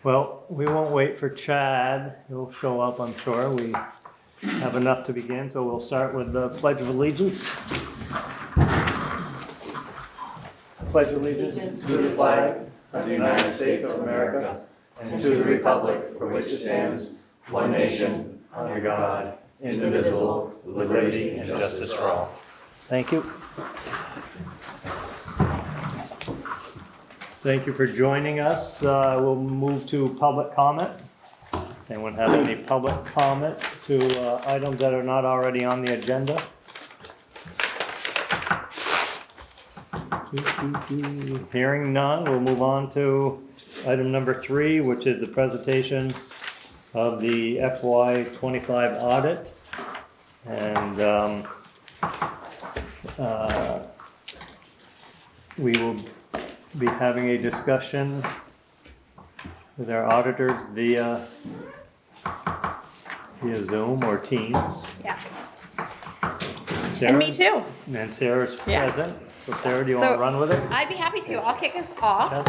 Well, we won't wait for Chad. He'll show up, I'm sure. We have enough to begin, so we'll start with the Pledge of Allegiance. Pledge allegiance to the flag of the United States of America and to the republic for which it stands, one nation, under God, indivisible, with liberty and justice for all. Thank you. Thank you for joining us. We'll move to public comment. Anyone have any public comment to items that are not already on the agenda? Hearing none, we'll move on to item number 3, which is the presentation of the FY25 audit. And we will be having a discussion with our auditors via Zoom or Teams. Yes. Sarah? And me too. And Sarah's Yes. present. So Sarah, do you want to run with it? I'd be happy to. I'll kick us off.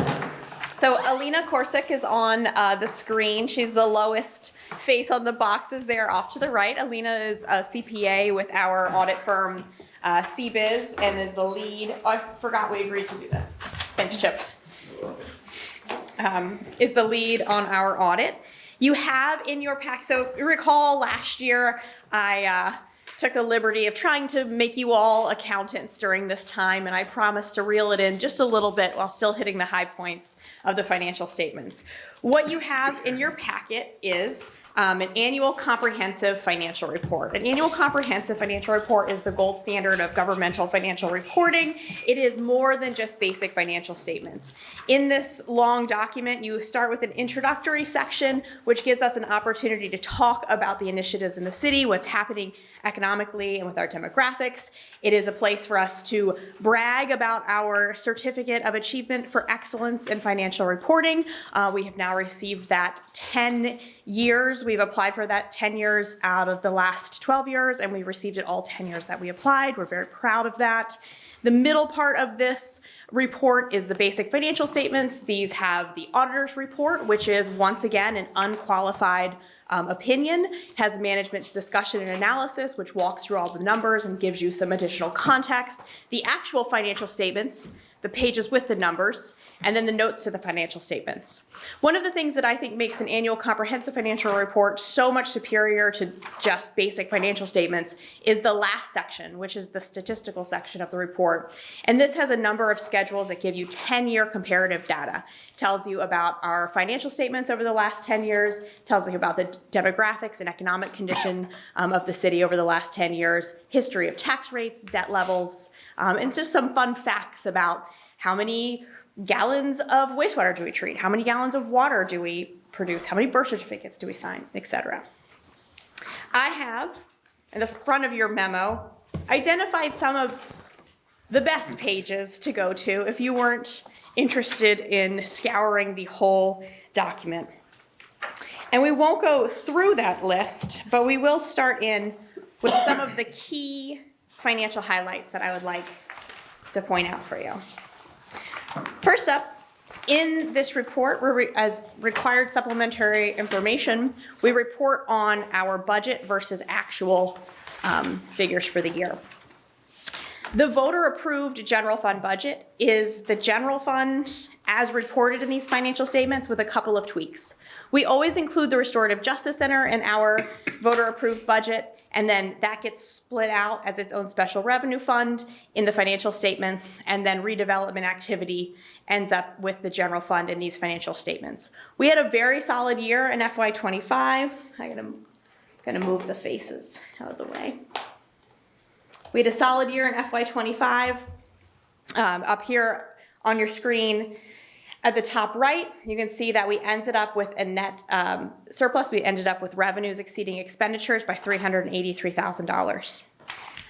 So Alina Korsic is on the screen. She's the lowest face on the boxes there off to the right. Alina is a CPA with our audit firm CBiz and is the lead. Oh, I forgot we agreed to do this. Thanks, Chip. Is the lead on our audit. You have in your pack, so if you recall last year, I took the liberty of trying to make you all accountants during this time, and I promised to reel it in just a little bit while still hitting the high points of the financial statements. What you have in your packet is an annual comprehensive financial report. An annual comprehensive financial report is the gold standard of governmental financial reporting. It is more than just basic financial statements. In this long document, you start with an introductory section, which gives us an opportunity to talk about the initiatives in the city, what's happening economically and with our demographics. It is a place for us to brag about our certificate of achievement for excellence in financial reporting. We have now received that 10 years. We've applied for that 10 years out of the last 12 years, and we received it all 10 years that we applied. We're very proud of that. The middle part of this report is the basic financial statements. These have the auditor's report, which is once again an unqualified opinion, has management's discussion and analysis, which walks through all the numbers and gives you some additional context. The actual financial statements, the pages with the numbers, and then the notes to the financial statements. One of the things that I think makes an annual comprehensive financial report so much superior to just basic financial statements is the last section, which is the statistical section of the report. And this has a number of schedules that give you 10-year comparative data. It tells you about our financial statements over the last 10 years, tells you about the demographics and economic condition of the city over the last 10 years, history of tax rates, debt levels, and just some fun facts about how many gallons of wastewater do we treat, how many gallons of water do we produce, how many birth certificates do we sign, etc. I have, in the front of your memo, identified some of the best pages to go to if you weren't interested in scouring the whole document. And we won't go through that list, but we will start in with some of the key financial highlights that I would like to point out for you. First up, in this report, as required supplementary information, we report on our budget versus actual figures for the year. The voter-approved general fund budget is the general fund as reported in these financial statements with a couple of tweaks. We always include the Restorative Justice Center in our voter-approved budget, and then that gets split out as its own special revenue fund in the financial statements, and then redevelopment activity ends up with the general fund in these financial statements. We had a very solid year in FY25. I'm gonna move the faces out of the way. We had a solid year in FY25. Up here on your screen at the top right, you can see that we ended up with a net surplus. We ended up with revenues exceeding expenditures by $383,000.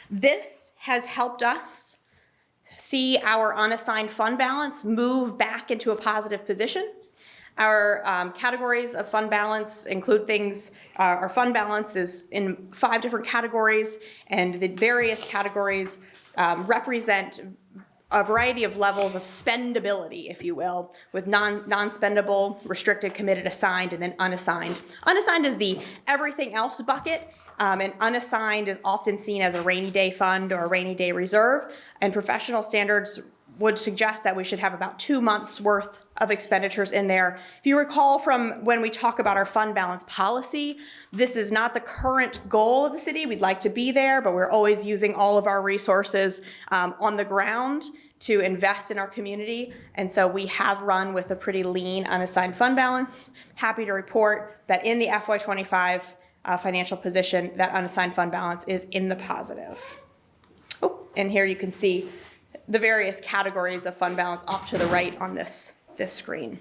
This has helped us see our unassigned fund balance move back into a positive position. Our categories of fund balance include things, our fund balance is in 5 different categories, and the various categories represent a variety of levels of spendability, if you will, with non-spendable, restricted, committed, assigned, and then unassigned. Unassigned is the everything else bucket, and unassigned is often seen as a rainy day fund or a rainy day reserve, and professional standards would suggest that we should have about 2 months worth of expenditures in there. If you recall from when we talk about our fund balance policy, this is not the current goal of the city. We'd like to be there, but we're always using all of our resources on the ground to invest in our community. And so we have run with a pretty lean unassigned fund balance. Happy to report that in the FY25 financial position, that unassigned fund balance is in the positive. Oh, and here you can see the various categories of fund balance off to the right on this screen.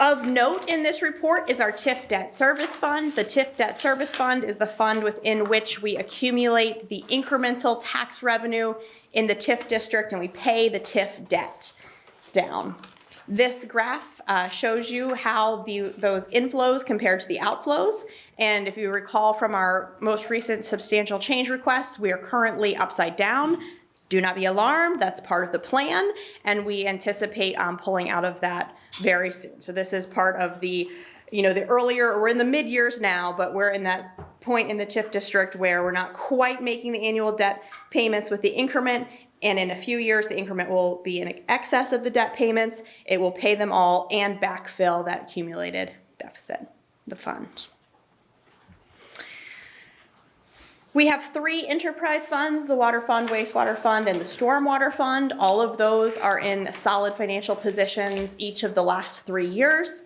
Of note in this report is our TIF debt service fund. The TIF debt service fund is the fund within which we accumulate the incremental tax revenue in the TIF district and we pay the TIF debt. It's down. This graph shows you how those inflows compare to the outflows. And if you recall from our most recent substantial change requests, we are currently upside down. Do not be alarmed, that's part of the plan. And we anticipate pulling out of that very soon. So this is part of the earlier, we're in the mid years now, but we're in that point in the TIF district where we're not quite making the annual debt payments with the increment. And in a few years, the increment will be in excess of the debt payments. It will pay them all and backfill that accumulated deficit, the fund. We have 3 enterprise funds, the water fund, wastewater fund, and the stormwater fund. All of those are in solid financial positions each of the last 3 years.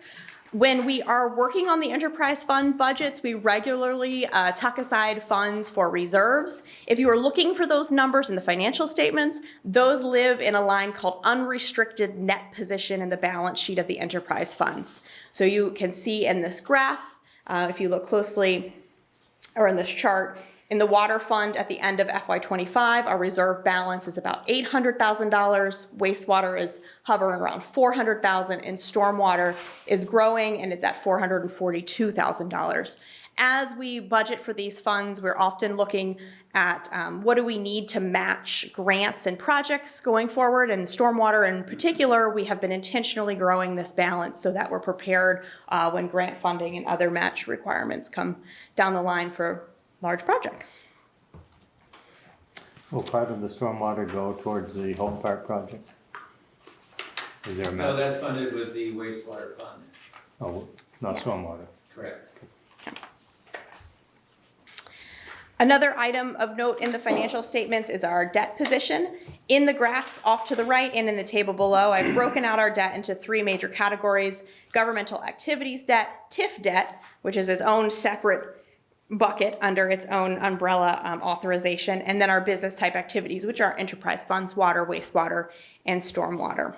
When we are working on the enterprise fund budgets, we regularly tuck aside funds for reserves. If you are looking for those numbers in the financial statements, those live in a line called unrestricted net position in the balance sheet of the enterprise funds. So you can see in this graph, if you look closely, or in this chart, in the water fund at the end of FY25, our reserve balance is about $800,000. Wastewater is hovering around $400,000, and stormwater is growing and it's at $442,000. As we budget for these funds, we're often looking at what do we need to match grants and projects going forward. And stormwater in particular, we have been intentionally growing this balance so that we're prepared when grant funding and other match requirements come down the line for large projects. Will part of the stormwater go towards the Home Park project? Is there a No, that's funded with the wastewater fund. Oh, not stormwater. Correct. Another item of note in the financial statements is our debt position. In the graph off to the right and in the table below, I've broken out our debt into 3 major categories: governmental activities debt, TIF debt, which is its own separate bucket under its own umbrella authorization, and then our business type activities, which are enterprise funds, water, wastewater, and stormwater.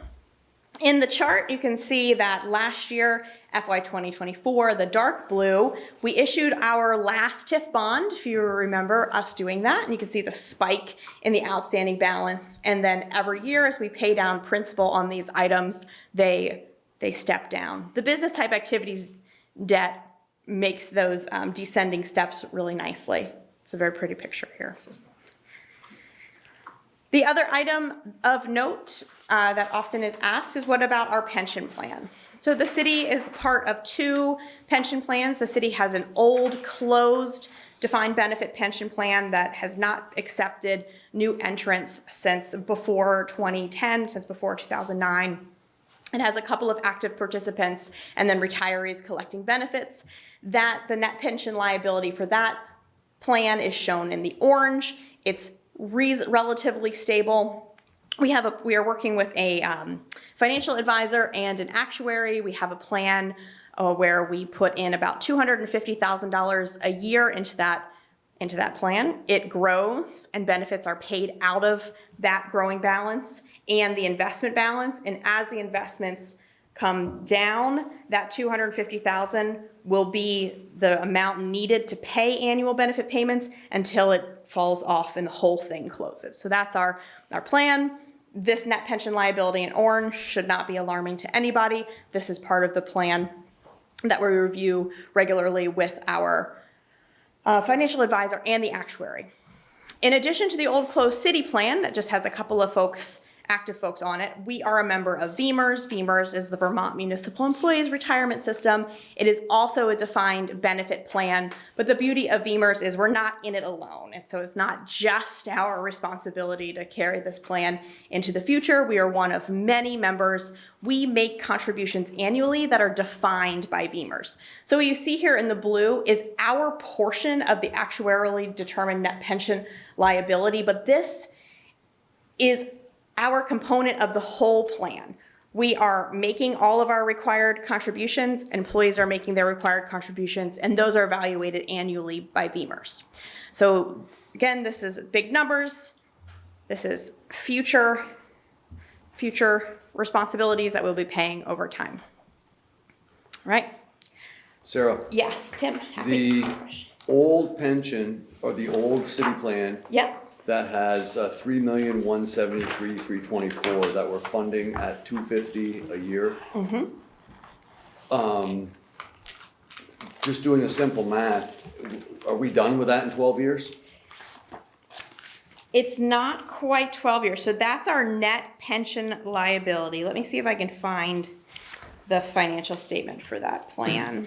In the chart, you can see that last year, FY 2024, the dark blue, we issued our last TIF bond, if you remember us doing that, and you can see the spike in the outstanding balance. And then every year as we pay down principal on these items, they step down. The business type activities debt makes those descending steps really nicely. It's a very pretty picture here. The other item of note that often is asked is, what about our pension plans? So the city is part of 2 pension plans. The city has an old, closed, defined benefit pension plan that has not accepted new entrants since before 2010, since before 2009. It has a couple of active participants and then retirees collecting benefits. That the net pension liability for that plan is shown in the orange. It's relatively stable. We are working with a financial advisor and an actuary. We have a plan where we put in about $250,000 a year into that plan. It grows and benefits are paid out of that growing balance and the investment balance. And as the investments come down, that $250,000 will be the amount needed to pay annual benefit payments until it falls off and the whole thing closes. So that's our plan. This net pension liability in orange should not be alarming to anybody. This is part of the plan that we review regularly with our financial advisor and the actuary. In addition to the old closed city plan that just has a couple of folks, active folks on it, we are a member of VEMRS. VEMRS is the Vermont Municipal Employees Retirement System. It is also a defined benefit plan, but the beauty of VEMRS is we're not in it alone. And so it's not just our responsibility to carry this plan into the future. We are one of many members. We make contributions annually that are defined by VEMRS. So what you see here in the blue is our portion of the actuarially determined net pension liability, but this is our component of the whole plan. We are making all of our required contributions, employees are making their required contributions, and those are evaluated annually by VEMRS. So again, this is big numbers. This is future responsibilities that we'll be paying over time. All right? Sarah, Yes, Tim. Happy to the answer your question. old pension or the old city plan Yep. that has 3,173,324 that we're funding at $250 a year. Just doing the simple math, are we done with that in 12 years? It's not quite 12 years. So that's our net pension liability. Let me see if I can find the financial statement for that plan.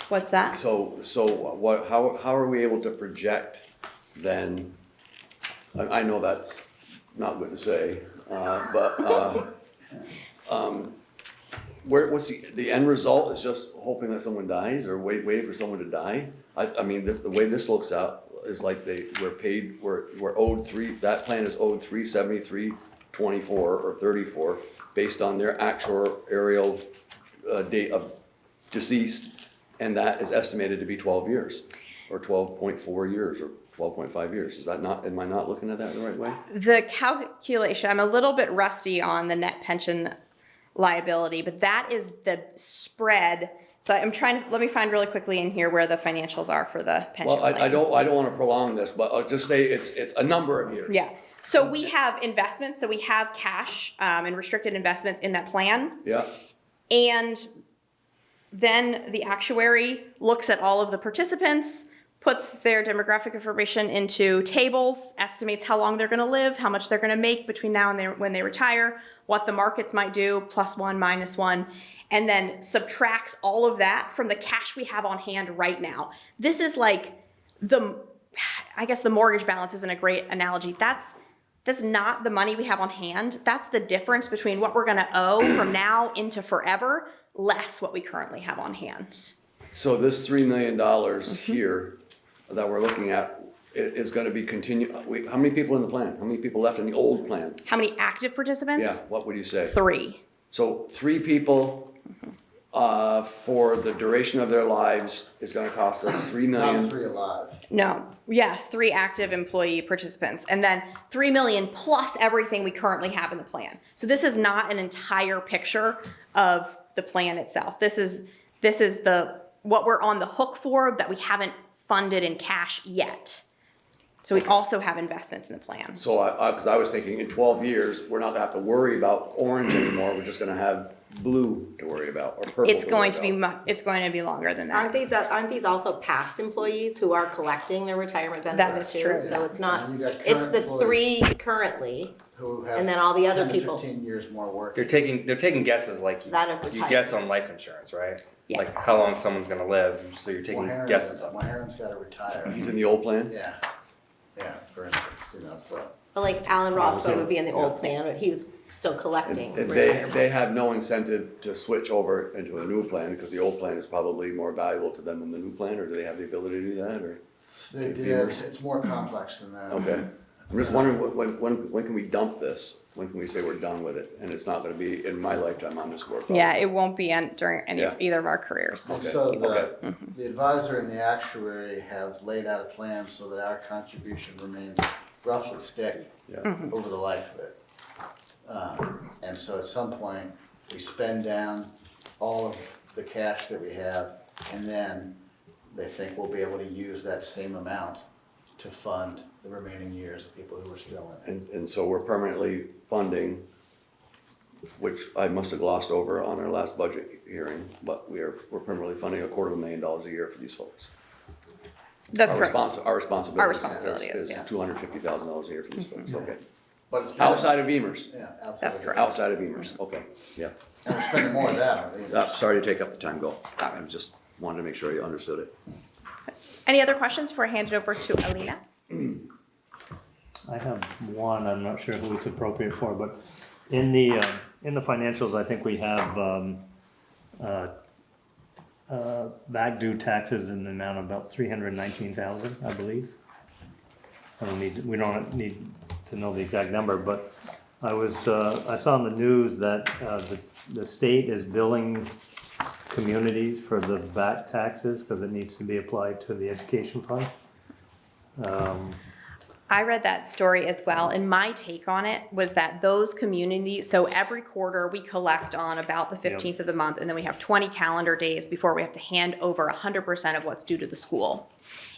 What's that? So what, how are we able to project then? I know that's not good to say, what's the end result is just hoping that someone dies or waiting for someone to die? I mean, the way this looks out is like we're owed that plan is owed $373.24 or 34 based on their actuarial date of deceased. And that is estimated to be 12 years, or 12.4 years, or 12.5 years. Is that not, am I not looking at that the right way? The calculation, I'm a little bit rusty on the net pension liability, but that is the spread. So I'm trying to, let me find really quickly in here where the financials are for the pension Well, plan. I don't want to prolong this, but I'll just say it's a number of years. Yeah. So we have investments. So we have cash and restricted investments in that plan. Yeah, And then the actuary looks at all of the participants, puts their demographic information into tables, estimates how long they're going to live, how much they're going to make between now and when they retire, what the markets might do, +1, -1, and then subtracts all of that from the cash we have on hand right now. This is like I guess the mortgage balance isn't a great analogy. That's not the money we have on hand. That's the difference between what we're going to owe from now into forever, less what we currently have on hand. so this $3 million here that we're looking at is going to be how many people in the plan? How many people left in the old plan? How many active participants? Yeah, what would you say? 3. So 3 people for the duration of their lives is going to cost us $3 million. Not 3 alive. No. Yes, 3 active employee participants. And then $3 million plus everything we currently have in the plan. So this is not an entire picture of the plan itself. This is what we're on the hook for that we haven't funded in cash yet. So we also have investments in the plan. So because I was thinking in 12 years, we're not going to have to worry about orange anymore. We're just going to have blue to worry about or purple. It's going to be longer than that. Aren't these also past employees who are collecting their retirement benefits is too? true. So it's not, And you got it's current the employees 3 currently, Who have and then all the other 10 to people. 15 years more work. They're taking guesses like That of you retirement. guess on life insurance, right? Yeah. Like how long someone's gonna live, so you're taking guesses on. Maharon's gotta retire. He's in the old plan? Yeah, for instance, so. But like Alan Rothko would be in the old plan, but he was still collecting And retirement. they have no incentive to switch over into a new plan because the old plan is probably more valuable to them than the new plan, or do they have the ability to do that, or? They Like did, viewers? it's more complex than that. Okay. I'm just wondering, when can we dump this? When can we say we're done with it? And it's not gonna be in my lifetime on this board. Yeah, it won't be during Yeah. either of our careers. So Okay. the advisor and the actuary have laid out a plan so that our contribution remains roughly steady Yeah. over the life of it. And so at some point, we spend down all of the cash that we have, and then they think we'll be able to use that same amount to fund the remaining years of people who are still in it. And so we're permanently funding, which I must have glossed over on our last budget hearing, but we're permanently funding $250,000 a year for these folks. That's Our correct. our responsibility. Our responsibility is, yeah. $250,000 a year for these folks, okay. But it's. Outside of Beamer's, Yeah, outside. That's of- correct. outside of Beamer's, okay, yeah. And we're spending more of that on these. Sorry to take up the time, go. Sorry. I just wanted to make sure you understood it. Any other questions before I hand it over to Alina? I have one, I'm not sure who it's appropriate for, but in the financials, I think we have, back due taxes in the amount of about 319,000, I believe. We don't need to know the exact number, but I saw in the news that, the state is billing communities for the back taxes, cause it needs to be applied to the education fund. I read that story as well, and my take on it was that those communities, so every quarter we collect on about the 15th of the month, and then we have 20 calendar days before we have to hand over 100% of what's due to the school.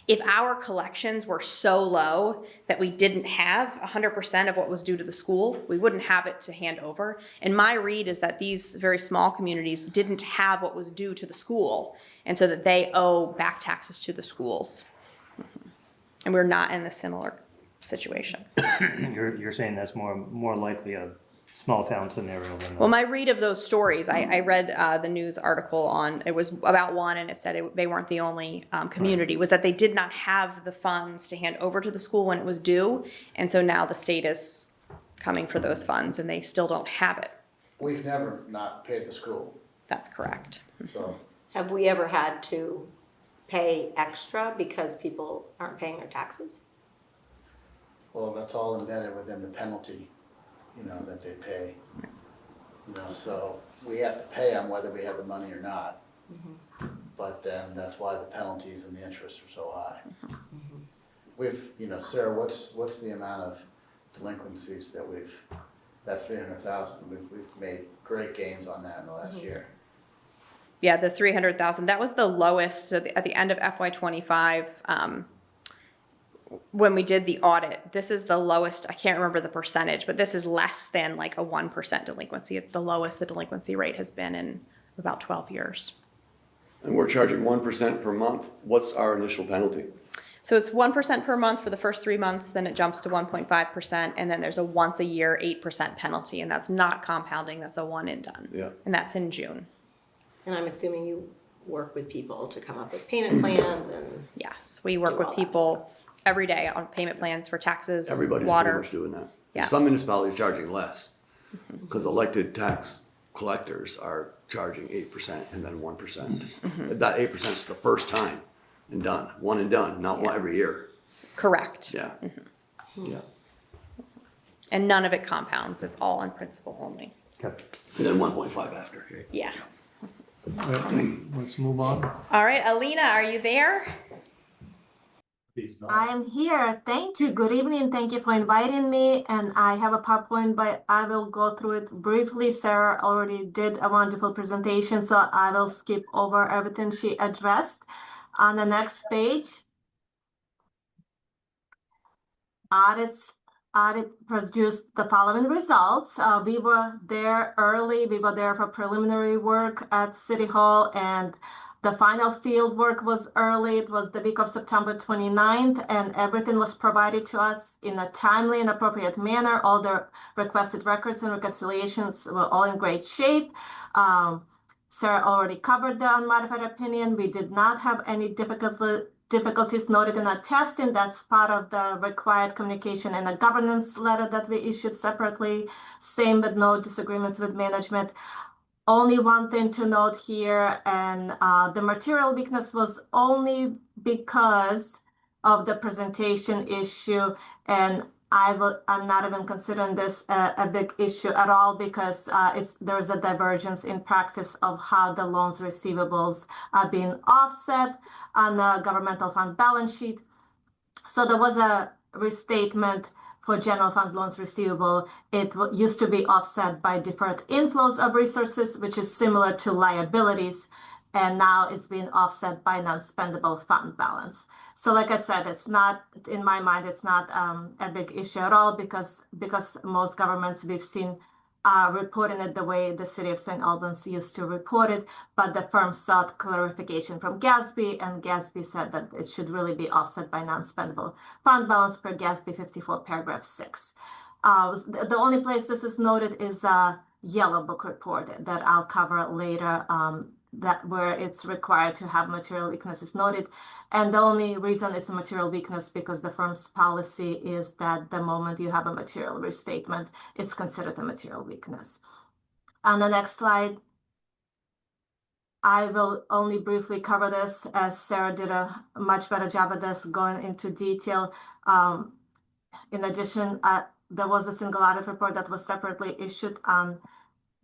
If our collections were so low that we didn't have 100% of what was due to the school, we wouldn't have it to hand over. And my read is that these very small communities didn't have what was due to the school, and so that they owe back taxes to the schools. And we're not in a similar situation. You're saying that's more likely a small town scenario than. Well, my read of those stories, I read the news article on, it was about one, and it said they weren't the only community, was that they did not have the funds to hand over to the school when it was due, and so now the state is coming for those funds, and they still don't have it. We've never not paid the school, That's correct. so. Have we ever had to pay extra because people aren't paying their taxes? Well, that's all embedded within the penalty, that they pay. So we have to pay them whether we have the money or not. But then that's why the penalties and the interest are so high. We've, Sarah, what's the amount of delinquencies that 300,000, we've made great gains on that in the last year. Yeah, the 300,000, that was the lowest at the end of FY25. When we did the audit, this is the lowest, I can't remember the percentage, but this is less than like a 1% delinquency. It's the lowest the delinquency rate has been in about 12 years. And we're charging 1% per month, what's our initial penalty? So it's 1% per month for the first 3 months, then it jumps to 1.5%, and then there's a once a year 8% penalty, and that's not compounding, that's a one and done. Yeah. And that's in June. And I'm assuming you work with people to come up with payment plans and. Yes, we work Do with all that people every day on payment plans for taxes, Everybody's water. pretty much doing that. Yeah. Some municipalities charging less, because elected tax collectors are charging 8% and then 1%. That 8% is the first time and done, one and done, not one every year. Correct. Yeah. Yeah. And none of it compounds, it's all on principal only. Okay. And then 1.5 after, okay? Yeah. Let's move on. All right, Alina, are you there? I am here. Thank you. Good evening. Thank you for inviting me. And I have a PowerPoint, but I will go through it briefly. Sarah already did a wonderful presentation, so I will skip over everything she addressed. On the next page, audit produced the following results. We were there early. We were there for preliminary work at City Hall, and the final field work was early. It was the week of September 29th, and everything was provided to us in a timely and appropriate manner. All the requested records and reconciliations were all in great shape. Sarah already covered the unmodified opinion. We did not have any difficulties noted in our testing. That's part of the required communication and a governance letter that we issued separately. Same with no disagreements with management. Only one thing to note here, and the material weakness was only because of the presentation issue, and I'm not even considering this a big issue at all, because there's a divergence in practice of how the loans receivables are being offset on the governmental fund balance sheet. So there was a restatement for general fund loans receivable. It used to be offset by deferred inflows of resources, which is similar to liabilities, and now it's being offset by non-spendable fund balance. So like I said, it's not, in my mind, it's not a big issue at all, because most governments we've seen reporting it the way the city of St. Albans used to report it, but the firm sought clarification from GASB, and GASB said that it should really be offset by non-spendable fund balance per GASB 54, paragraph 6. The only place this is noted is a Yellow Book report that I'll cover later, that where it's required to have material weakness is noted. And the only reason it's a material weakness because the firm's policy is that the moment you have a material restatement, it's considered a material weakness. On the next slide, I will only briefly cover this, as Sarah did a much better job at this, going into detail. In addition, there was a single audit report that was separately issued on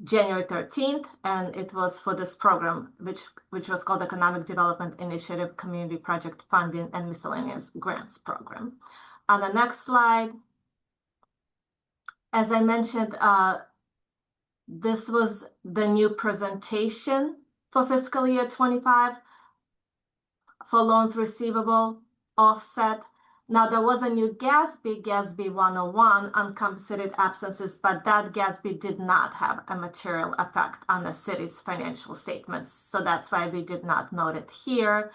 January 13th, and it was for this program, which was called Economic Development Initiative Community Project Funding and Miscellaneous Grants Program. On the next slide, as I mentioned, this was the new presentation for fiscal year 25 for loans receivable offset. Now, there was a new GASB 101 on compensated absences, but that GASB did not have a material effect on the city's financial statements. So that's why we did not note it here.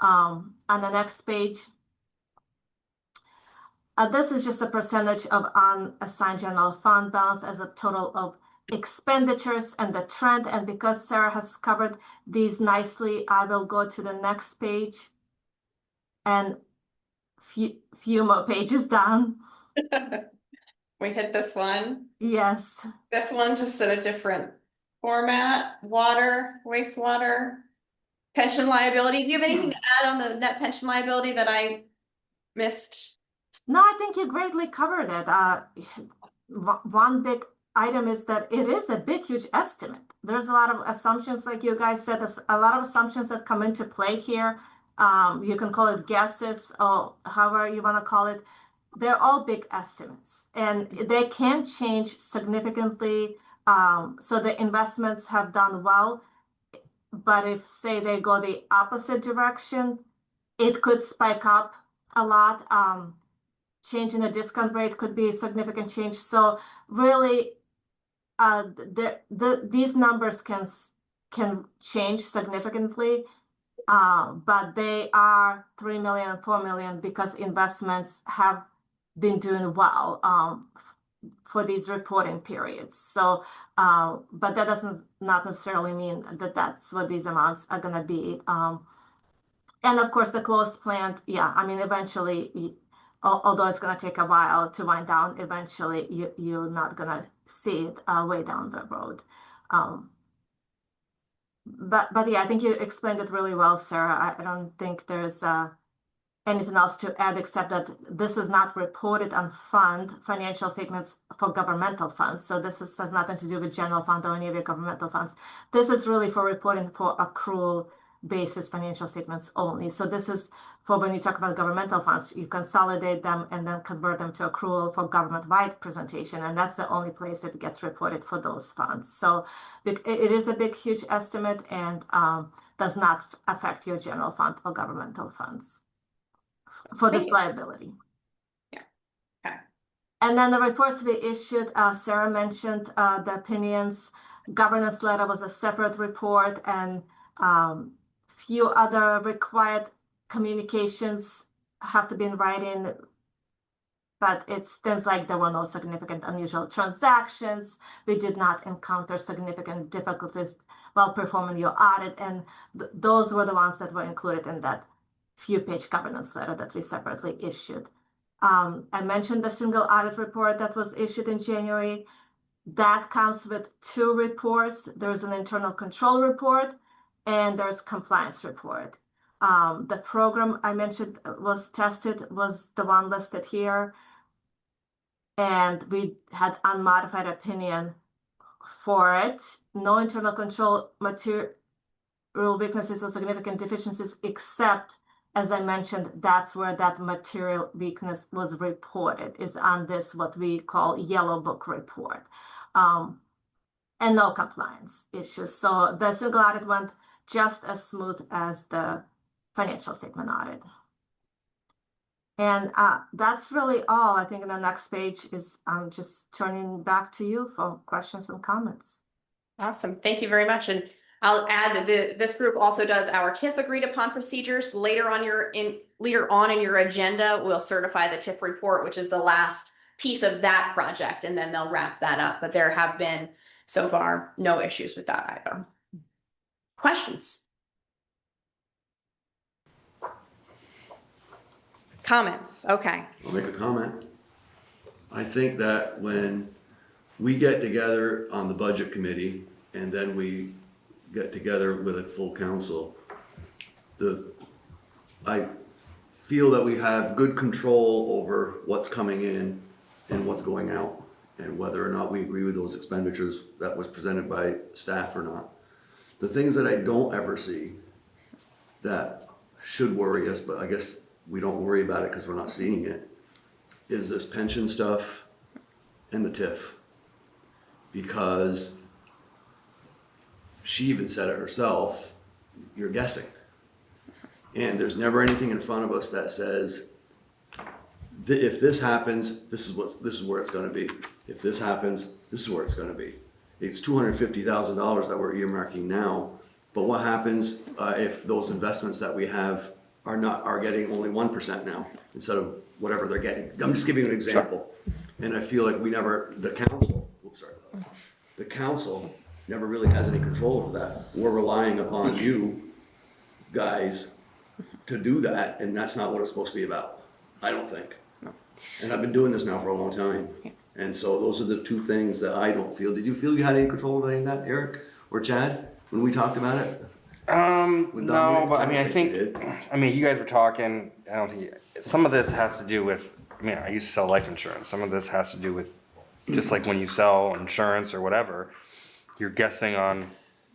On the next page, this is just a percentage of unassigned general fund balance as a total of expenditures and the trend. And because Sarah has covered these nicely, I will go to the next page and few more pages down. We hit this one. Yes. This one just in a different format. Water, wastewater, pension liability. Do you have anything to add on the net pension liability that I missed? No, I think you greatly covered it. One big item is that it is a big, huge estimate. There's a lot of assumptions, like you guys said, there's a lot of assumptions that come into play here. You can call it guesses or however you want to call it. They're all big estimates and they can change significantly. So the investments have done well, but if say they go the opposite direction, it could spike up a lot. Change in the discount rate could be a significant change. So really, these numbers can change significantly. But they are 3 million, 4 million because investments have been doing well for these reporting periods. So, but that doesn't not necessarily mean that that's what these amounts are going to be. And of course, the closed plant, yeah, I mean, eventually, although it's going to take a while to wind down, eventually you're not going to see it way down the road. But yeah, I think you explained it really well, Sarah. I don't think there's anything else to add except that this is not reported on financial statements for governmental funds. So this has nothing to do with general fund or any of your governmental funds. This is really for reporting for accrual basis financial statements only. So this is for when you talk about governmental funds, you consolidate them and then convert them to accrual for government-wide presentation. And that's the only place it gets reported for those funds. So it is a big, huge estimate and does not affect your general fund or governmental funds for this liability. Yeah. Okay. And then the reports we issued, Sarah mentioned the opinions. Governance letter was a separate report, and few other required communications have to be in writing, but it's things like there were no significant unusual transactions. We did not encounter significant difficulties while performing your audit, and those were the ones that were included in that few-page governance letter that we separately issued. I mentioned the single audit report that was issued in January. That comes with two reports. There's an internal control report and there's compliance report. The program I mentioned was tested, was the one listed here. And we had unmodified opinion for it. No internal control material weaknesses or significant deficiencies, except, as I mentioned, that's where that material weakness was reported, is on this, what we call Yellow Book report. And no compliance issues. So the single audit went just as smooth as the financial statement audit. And that's really all. I think the next page is just turning back to you for questions and comments. Awesome. Thank you very much. And I'll add that this group also does our TIF agreed upon procedures. Later on in your agenda, we'll certify the TIF report, which is the last piece of that project, and then they'll wrap that up. But there have been so far no issues with that either. Questions? Comments? Okay. I'll make a comment. I think that when we get together on the budget committee and then we get together with a full council, I feel that we have good control over what's coming in and what's going out, and whether or not we agree with those expenditures that was presented by staff or not. The things that I don't ever see that should worry us, but I guess we don't worry about it because we're not seeing it, is this pension stuff and the TIF. Because she even said it herself, you're guessing. And there's never anything in front of us that says, if this happens, this is where it's gonna be. If this happens, this is where it's gonna be. It's $250,000 that we're earmarking now, but what happens if those investments that we have are getting only 1% now instead of whatever they're getting? I'm just giving you an example. And I feel like the council never really has any control over that. We're relying upon you guys to do that, and that's not what it's supposed to be about, I don't think. And I've been doing this now for a long time. And so those are the two things that I don't feel. Did you feel you had any control over any of that, Eric or Chad, when we talked about it? No, but I mean, I think you guys were talking, I don't think, some of this has to do with, I used to sell life insurance. Some of this has to do with, just like when you sell insurance or whatever, you're guessing on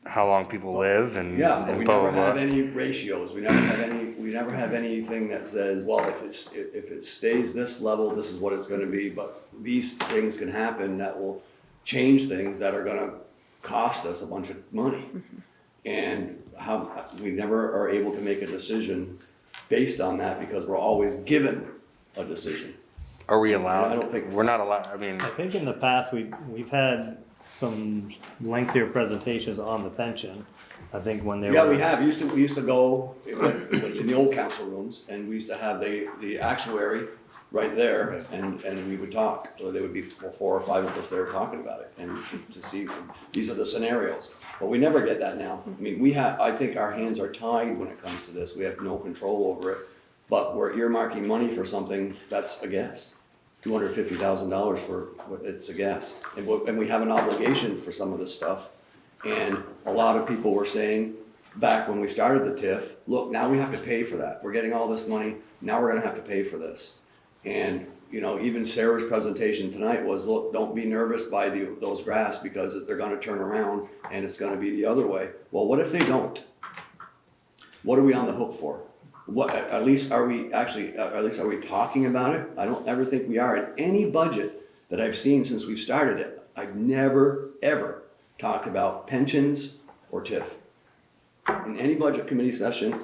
how long people live and Yeah, but we blah, never blah, have blah. any ratios. We never have anything that says, well, if it stays this level, this is what it's gonna be. But these things can happen that will change things that are gonna cost us a bunch of money. And we never are able to make a decision based on that because we're always given a decision. Are we allowed? I don't think- We're not allowed, I think in the past, we've had some lengthier presentations on the pension. I think when they were. Yeah, we have. We used to go in the old council rooms, and we used to have the actuary right there, and we would talk. So there would be 4 or 5 of us there talking about it, and to see, these are the scenarios. But we never get that now. I mean, I think our hands are tied when it comes to this. We have no control over it, but we're earmarking money for something that's a guess. $250,000 for, it's a guess. And we have an obligation for some of this stuff. And a lot of people were saying, back when we started the TIF, look, now we have to pay for that. We're getting all this money, now we're gonna have to pay for this. And, even Sarah's presentation tonight was, look, don't be nervous by those graphs because they're gonna turn around and it's gonna be the other way. Well, what if they don't? What are we on the hook for? At least are we talking about it? I don't ever think we are. In any budget that I've seen since we've started it, I've never, ever talked about pensions or TIF. In any budget committee session,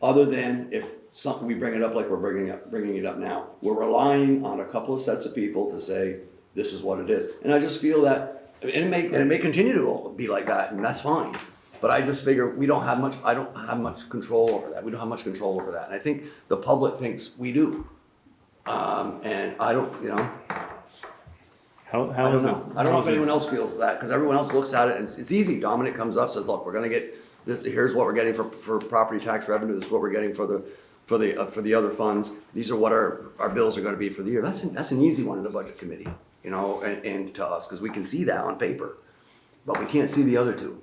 other than if something we bring it up like we're bringing it up now. We're relying on a couple of sets of people to say, this is what it is. And I just feel that, and it may continue to be like that, and that's fine. But I just figure I don't have much control over that. We don't have much control over that. And I think the public thinks we do. And I don't, I don't know. I don't know if anyone else feels that, because everyone else looks at it and it's easy. Dominic comes up, says, look, we're gonna get this, here's what we're getting for property tax revenue, this is what we're getting for the other funds. These are what our bills are gonna be for the year. That's an easy one in the budget committee, and to us, because we can see that on paper. But we can't see the other two.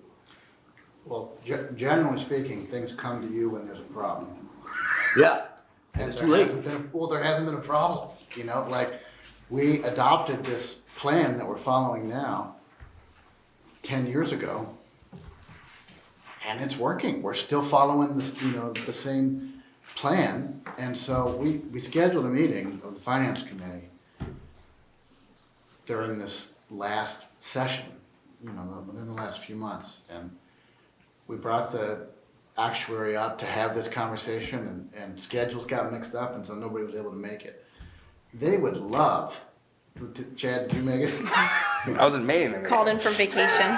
Well, generally speaking, things come to you when there's a problem. Yeah, and it's too late. There hasn't been a problem, like, we adopted this plan that we're following now 10 years ago, and it's working. We're still following this, the same plan. And so we scheduled a meeting of the finance committee during this last session, within the last few months. And we brought the actuary up to have this conversation, and schedules got mixed up, and so nobody was able to make it. They would love, Chad, did you make it? I wasn't made in Called in from vacation.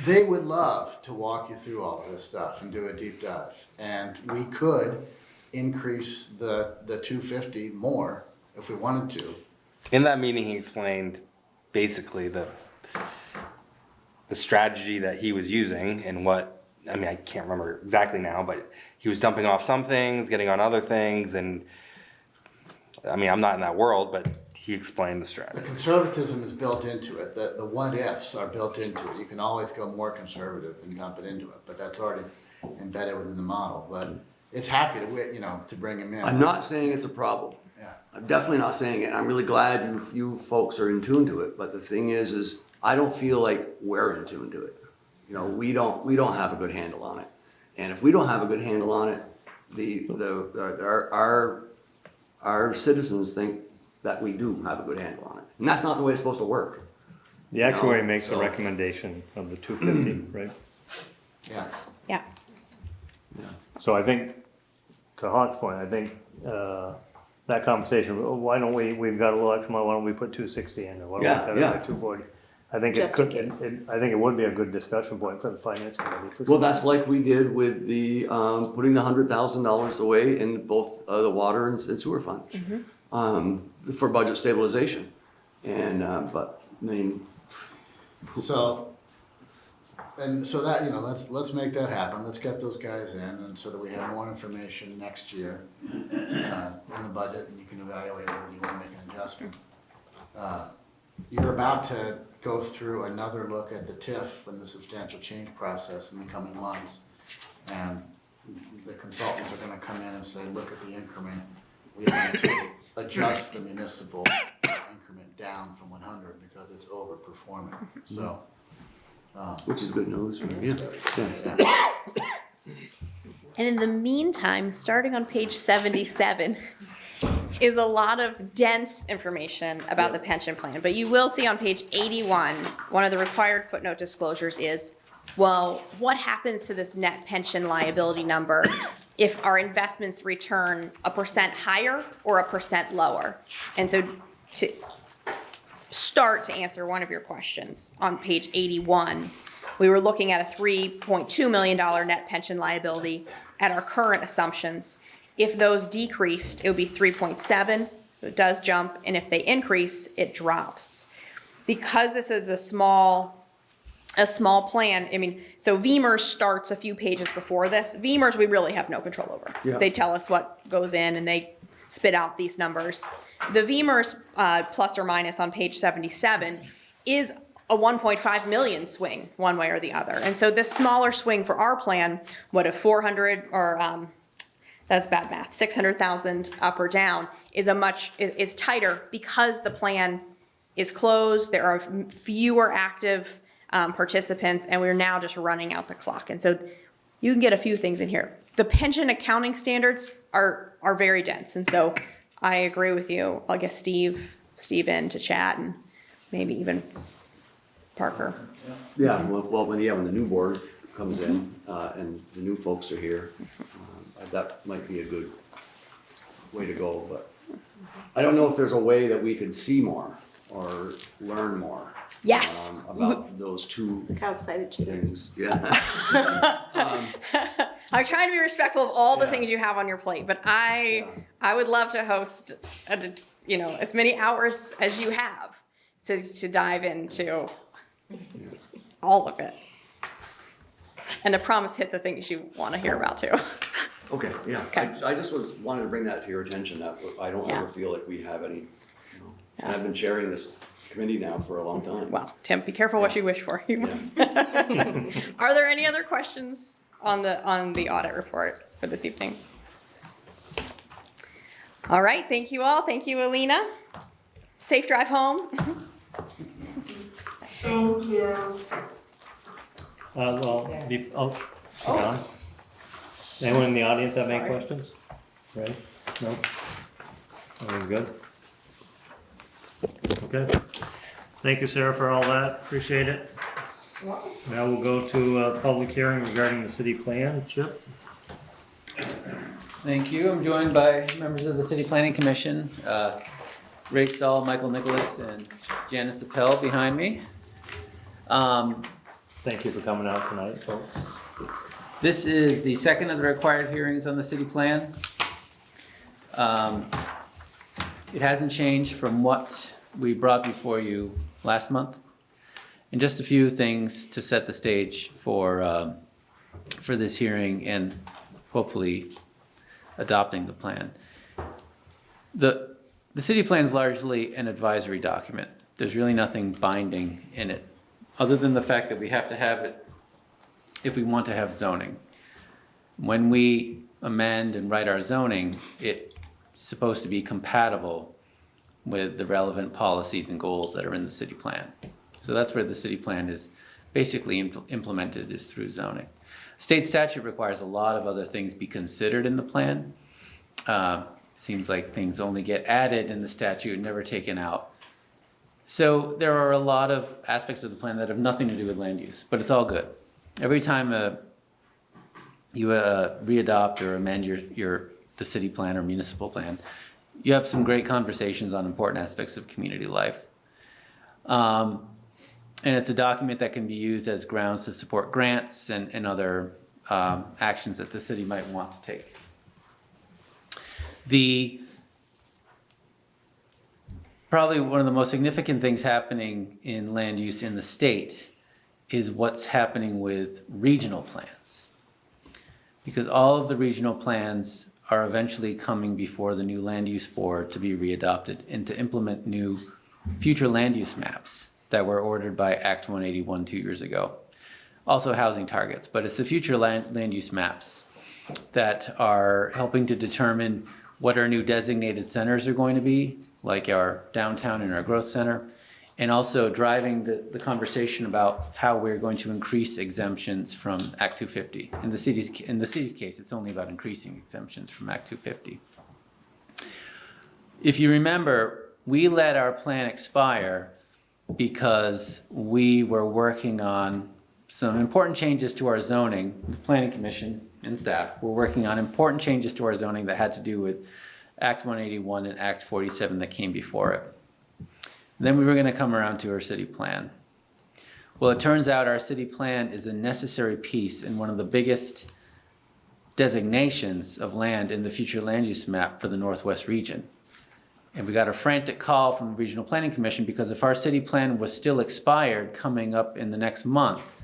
They would love to walk you through all of this stuff and do a deep dive. And we could increase the 250 more if we wanted to. In that meeting, he explained basically the strategy that he was using and what, I mean, I can't remember exactly now, but he was dumping off some things, getting on other things, and I mean, I'm not in that world, but he explained the The strategy. conservatism is built into it. The what ifs are built into it. You can always go more conservative and dump it into it, but that's already embedded within the model. But it's happy to bring him in. I'm not saying it's a problem. Yeah. I'm definitely not saying it. I'm really glad you folks are in tune to it. But the thing is I don't feel like we're in tune to it. You know, we don't have a good handle on it. And if we don't have a good handle on it, our citizens think that we do have a good handle on it. And that's not the way it's supposed to work. The actuary No, makes a so- recommendation of the 250, right? Yeah. Yeah. So I think, to Hawk's point, I think that conversation, why don't we've got a little extra money, why don't we put 260 in there? Why don't we Yeah, cut it yeah. at 240? I think it Just in could, case. I think it would be a good discussion point for the finance committee, for Well, sure. that's like we did with the, putting the $100,000 away in both the water and sewer funds. For budget stabilization. And, but, I mean, So that, let's make that happen. Let's get those guys in, and so that we have more information next year in the budget, and you can evaluate whether you want to make an adjustment. You're about to go through another look at the TIF and the substantial change process in the coming months. And the consultants are gonna come in and say, look at the increment. We want to adjust the municipal increment down from 100 because it's overperforming. So, which is good news. Yeah. And in the meantime, starting on page 77 is a lot of dense information about the pension plan. But you will see on page 81, one of the required footnote disclosures is, well, what happens to this net pension liability number if our investments return 1% higher or 1% lower? And so to start to answer one of your questions, on page 81, we were looking at a $3.2 million net pension liability at our current assumptions. If those decreased, it would be 3.7. It does jump, and if they increase, it drops. Because this is a small plan, I mean, so VEMR's starts a few pages before this. VEMR's we really have no control over. Yeah. They tell us what goes in and they spit out these numbers. The VEMR's plus or minus on page 77 is a 1.5 million swing one way or the other. And so this smaller swing for our plan, what a 400 or that's bad math, 600,000 up or down is tighter because the plan is closed. There are fewer active participants, and we're now just running out the clock. And so you can get a few things in here. The pension accounting standards are very dense, and so I agree with you. I'll get Steve in to chat, and maybe even Parker. Yeah, well, when the new board comes in, and the new folks are here, that might be a good way to go, but I don't know if there's a way that we could see more or learn more. Yes. About those two Look how excited she is. things, yeah. I'm trying to be respectful of all the Yeah. things you have on your plate, but I would love to host as many hours as you have to dive into all of it. And to promise hit the things you want to hear about too. Okay, yeah, Okay. I just wanted to bring that to your attention, that I don't Yeah. ever feel like we have any, and I've been chairing this committee now for a long time. Well, Tim, be careful what you wish for. Are there any other questions on the audit report for this evening? All right, thank you all. Thank you, Alina. Safe drive home. Thank you. She gone? Anyone in the audience have any Sorry. questions? Right? No? Everything good? Okay. Thank you, Sarah, for all that. Appreciate it. Now we'll go to a public hearing regarding the city plan. Chip? Thank you. I'm joined by members of the City Planning Commission, Ray Stahl, Michael Nicholas, and Janice Appel behind me. Thank you for coming out tonight, folks. This is the second of the required hearings on the city plan. It hasn't changed from what we brought before you last month. And just a few things to set the stage for this hearing and hopefully adopting the plan. The city plan is largely an advisory document. There's really nothing binding in it, other than the fact that we have to have it if we want to have zoning. When we amend and write our zoning, it's supposed to be compatible with the relevant policies and goals that are in the city plan. So that's where the city plan is basically implemented, is through zoning. State statute requires a lot of other things be considered in the plan. Seems like things only get added in the statute and never taken out. So there are a lot of aspects of the plan that have nothing to do with land use, but it's all good. Every time you readopt or amend the city plan or municipal plan, you have some great conversations on important aspects of community life. And it's a document that can be used as grounds to support grants and other actions that the city might want to take. Probably one of the most significant things happening in land use in the state is what's happening with regional plans. Because all of the regional plans are eventually coming before the new land use board to be readopted and to implement new future land use maps that were ordered by Act 181 2 years ago. Also housing targets, but it's the future land use maps that are helping to determine what our new designated centers are going to be, like our downtown and our growth center, and also driving the conversation about how we're going to increase exemptions from Act 250. In the city's case, it's only about increasing exemptions from Act 250. If you remember, we let our plan expire because we were working on some important changes to our zoning. The Planning Commission and staff were working on important changes to our zoning that had to do with Act 181 and Act 47 that came before it. Then we were going to come around to our city plan. Well, it turns out our city plan is a necessary piece in one of the biggest designations of land in the future land use map for the Northwest region. And we got a frantic call from the Regional Planning Commission because if our city plan was still expired coming up in the next month,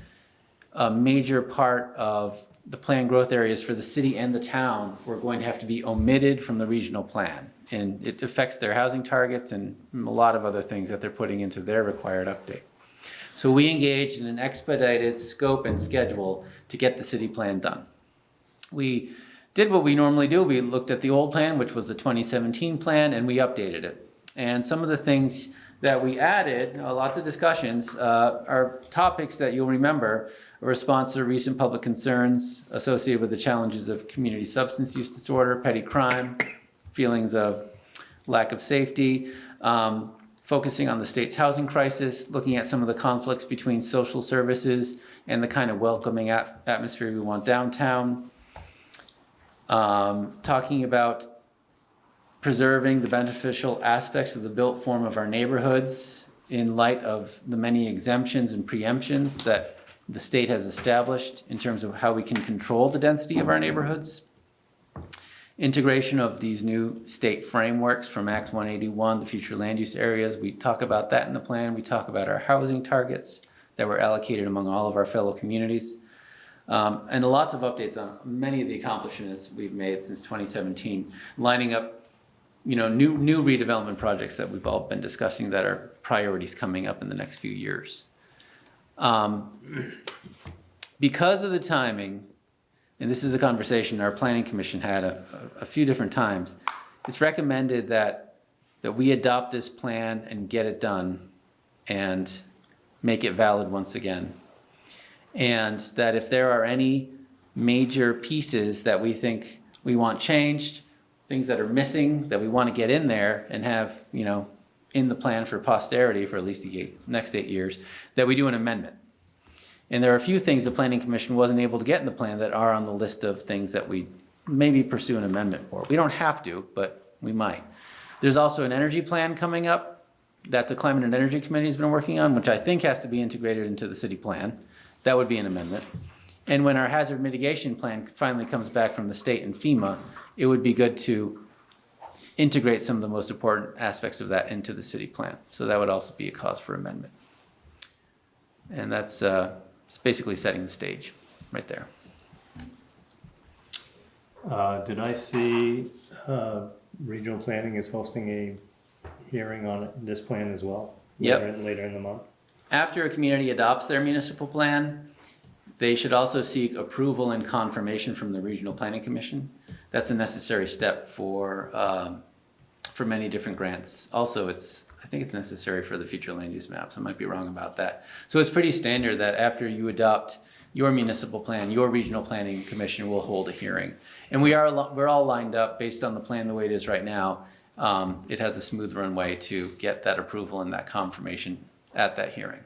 a major part of the planned growth areas for the city and the town were going to have to be omitted from the regional plan. And it affects their housing targets and a lot of other things that they're putting into their required update. So we engaged in an expedited scope and schedule to get the city plan done. We did what we normally do. We looked at the old plan, which was the 2017 plan, and we updated it. And some of the things that we added, lots of discussions, are topics that you'll remember: a response to recent public concerns associated with the challenges of community substance use disorder, petty crime, feelings of lack of safety, focusing on the state's housing crisis, looking at some of the conflicts between social services and the kind of welcoming atmosphere we want downtown, talking about preserving the beneficial aspects of the built form of our neighborhoods in light of the many exemptions and preemptions that the state has established in terms of how we can control the density of our neighborhoods. Integration of these new state frameworks from Act 181, the future land use areas. We talk about that in the plan. We talk about our housing targets that were allocated among all of our fellow communities. And lots of updates on many of the accomplishments we've made since 2017, lining up new redevelopment projects that we've all been discussing that are priorities coming up in the next few years. Because of the timing, and this is a conversation our planning commission had a few different times, it's recommended that we adopt this plan and get it done and make it valid once again. And that if there are any major pieces that we think we want changed, things that are missing that we want to get in there and have, in the plan for posterity for at least the next 8 years, that we do an amendment. And there are a few things the planning commission wasn't able to get in the plan that are on the list of things that we maybe pursue an amendment for. We don't have to, but we might. There's also an energy plan coming up that the Climate and Energy Committee has been working on, which I think has to be integrated into the city plan. That would be an amendment. And when our hazard mitigation plan finally comes back from the state and FEMA, it would be good to integrate some of the most important aspects of that into the city plan. So that would also be a cause for amendment. And that's it's basically setting the stage right there. Did I see regional planning is hosting a hearing on this plan as well? Yep. Later in the month? After a community adopts their municipal plan, they should also seek approval and confirmation from the Regional Planning Commission. That's a necessary step for many different grants. Also, I think it's necessary for the future land use maps. I might be wrong about that. So it's pretty standard that after you adopt your municipal plan, your Regional Planning Commission will hold a hearing. And we're all lined up based on the plan the way it is right now. It has a smooth runway to get that approval and that confirmation at that hearing.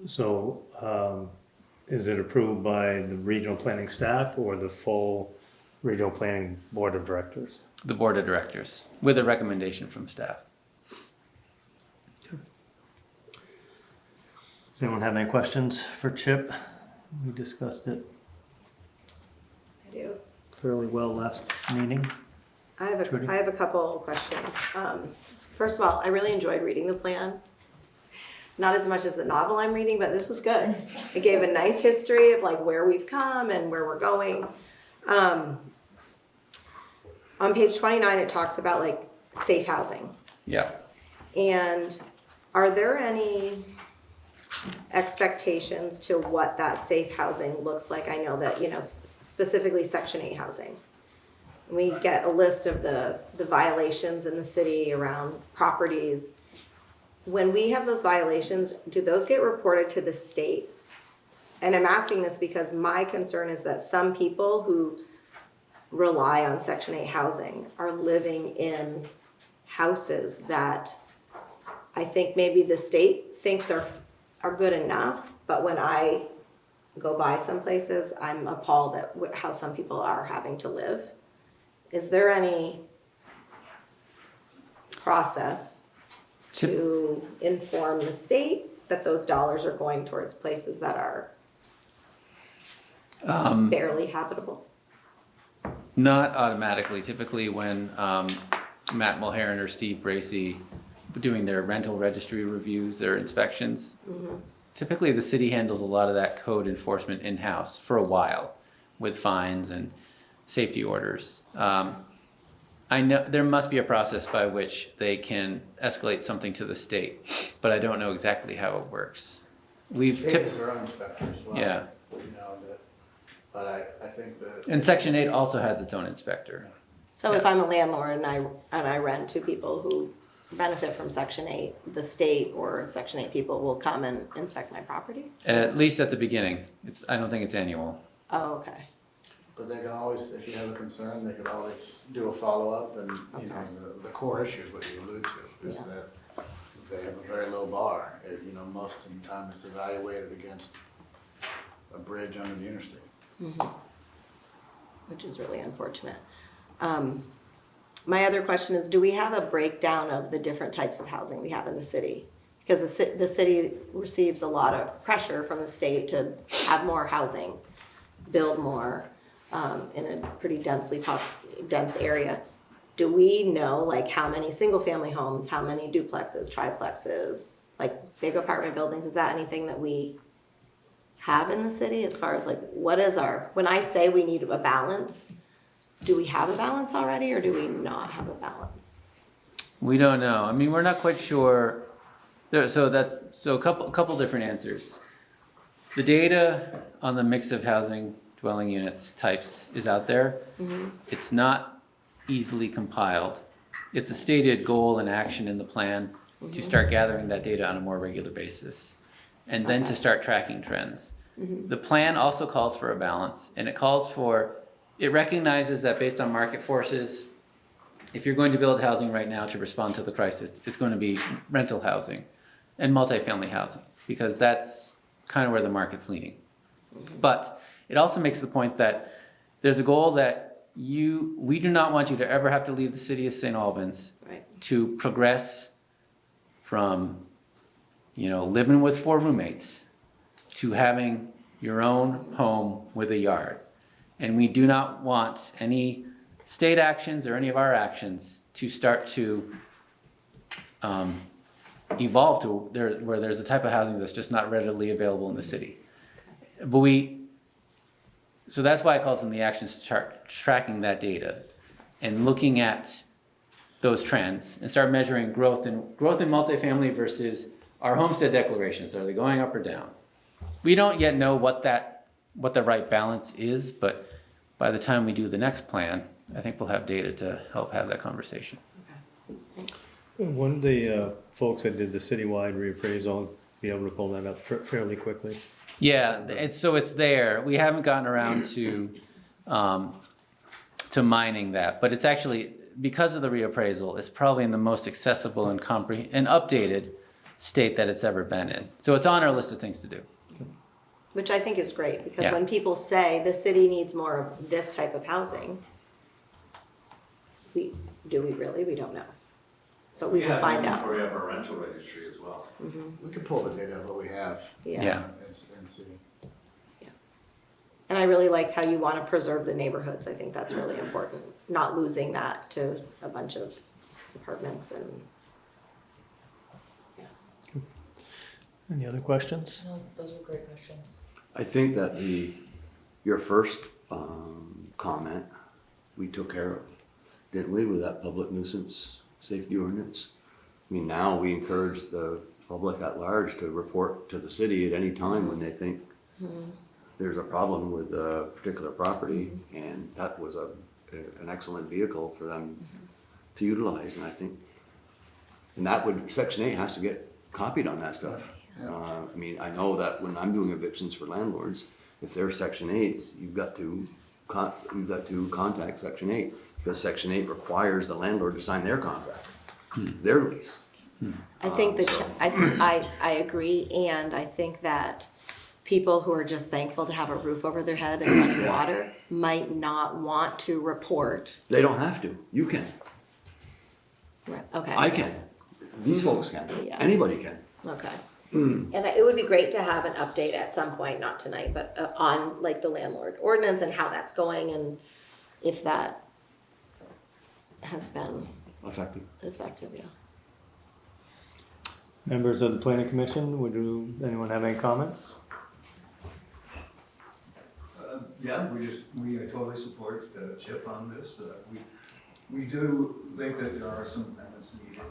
So, is it approved by the regional planning staff or the full regional planning board of directors? The board of directors, with a recommendation from staff. Does anyone have any questions for Chip? We discussed it I do. fairly well last meeting. I have a couple of questions. First of all, I really enjoyed reading the plan. Not as much as the novel I'm reading, but this was good. It gave a nice history of like where we've come and where we're going. On page 29, it talks about like safe housing. Yeah. And are there any expectations to what that safe housing looks like? I know that, specifically Section 8 housing. We get a list of the violations in the city around properties. When we have those violations, do those get reported to the state? And I'm asking this because my concern is that some people who rely on Section 8 housing are living in houses that I think maybe the state thinks are good enough, but when I go by some places, I'm appalled at how some people are having to live. Is there any process to inform the state that those dollars are going towards places that are barely habitable? Not automatically. Typically when Matt Mulheron or Steve Bracy doing their rental registry reviews, their inspections, typically the city handles a lot of that code enforcement in-house for a while with fines and safety orders. I know there must be a process by which they can escalate something to the state, but I don't know exactly how it works. State has their own inspector as well. Yeah. But I think that. And Section 8 also has its own inspector. So if I'm a landlord and I rent to people who benefit from Section 8, the state or Section 8 people will come and inspect my property? At least at the beginning. I don't think it's annual. Oh, okay. But they can always, if you have a concern, they could always do a follow-up and, the core issue is what you allude to, is that they have a very low bar. Most of the time it's evaluated against a bridge under the interstate. Which is really unfortunate. My other question is, do we have a breakdown of the different types of housing we have in the city? Because the city receives a lot of pressure from the state to have more housing, build more in a pretty dense area. Do we know like how many single family homes, how many duplexes, triplexes, like big apartment buildings? Is that anything that we have in the city as far as like when I say we need a balance, do we have a balance already or do we not have a balance? We don't know. I mean, we're not quite sure. So a couple different answers. The data on the mix of housing dwelling units types is out there. It's not easily compiled. It's a stated goal and action in the plan to start gathering that data on a more regular basis and then to start tracking trends. The plan also calls for a balance, and it recognizes that based on market forces, if you're going to build housing right now to respond to the crisis, it's going to be rental housing and multifamily housing, because that's kind of where the market's leaning. But it also makes the point that there's a goal that we do not want you to ever have to leave the city of St. Albans Right. to progress from, living with 4 roommates to having your own home with a yard. And we do not want any state actions or any of our actions to start to evolve to where there's a type of housing that's just not readily available in the city. But so that's why it calls them the actions chart, tracking that data and looking at those trends and start measuring growth in multifamily versus our homestead declarations. Are they going up or down? We don't yet know what the right balance is, but by the time we do the next plan, I think we'll have data to help have that conversation. Thanks. Wouldn't the folks that did the citywide reappraisal be able to pull that up fairly quickly? Yeah, it's there. We haven't gotten around to mining that, but it's actually, because of the reappraisal, it's probably in the most accessible and updated state that it's ever been in. So it's on our list of things to do. Which I think is great, because Yeah. when people say the city needs more of this type of housing, do we really? We don't know. But we will find out. We have a rental registry as well. We can pull the data of what we have. Yeah. In city. And I really like how you want to preserve the neighborhoods. I think that's really important, not losing that to a bunch of apartments and. Any other questions? No, those are great questions. I think that your first comment, we took care of, didn't we, with that public nuisance safety ordinance? I mean, now we encourage the public at large to report to the city at any time when they think there's a problem with a particular property, and that was an excellent vehicle for them to utilize, and I think, and that would, Section 8 has to get copied on that stuff. I mean, I know that when I'm doing evictions for landlords, if they're Section 8s, you've got to contact Section 8, because Section 8 requires the landlord to sign their contract, their lease. I think I agree, and I think that people who are just thankful to have a roof over their head and running water might not want to report. They don't have to. You can. Okay. I can. These folks can. Yeah. Anybody can. Okay. And it would be great to have an update at some point, not tonight, but on like the landlord ordinance and how that's going and if that has been Effective. yeah. Members of the planning commission, anyone have any comments? Yeah, we totally support Chip on this. We do think that there are some amendments needed.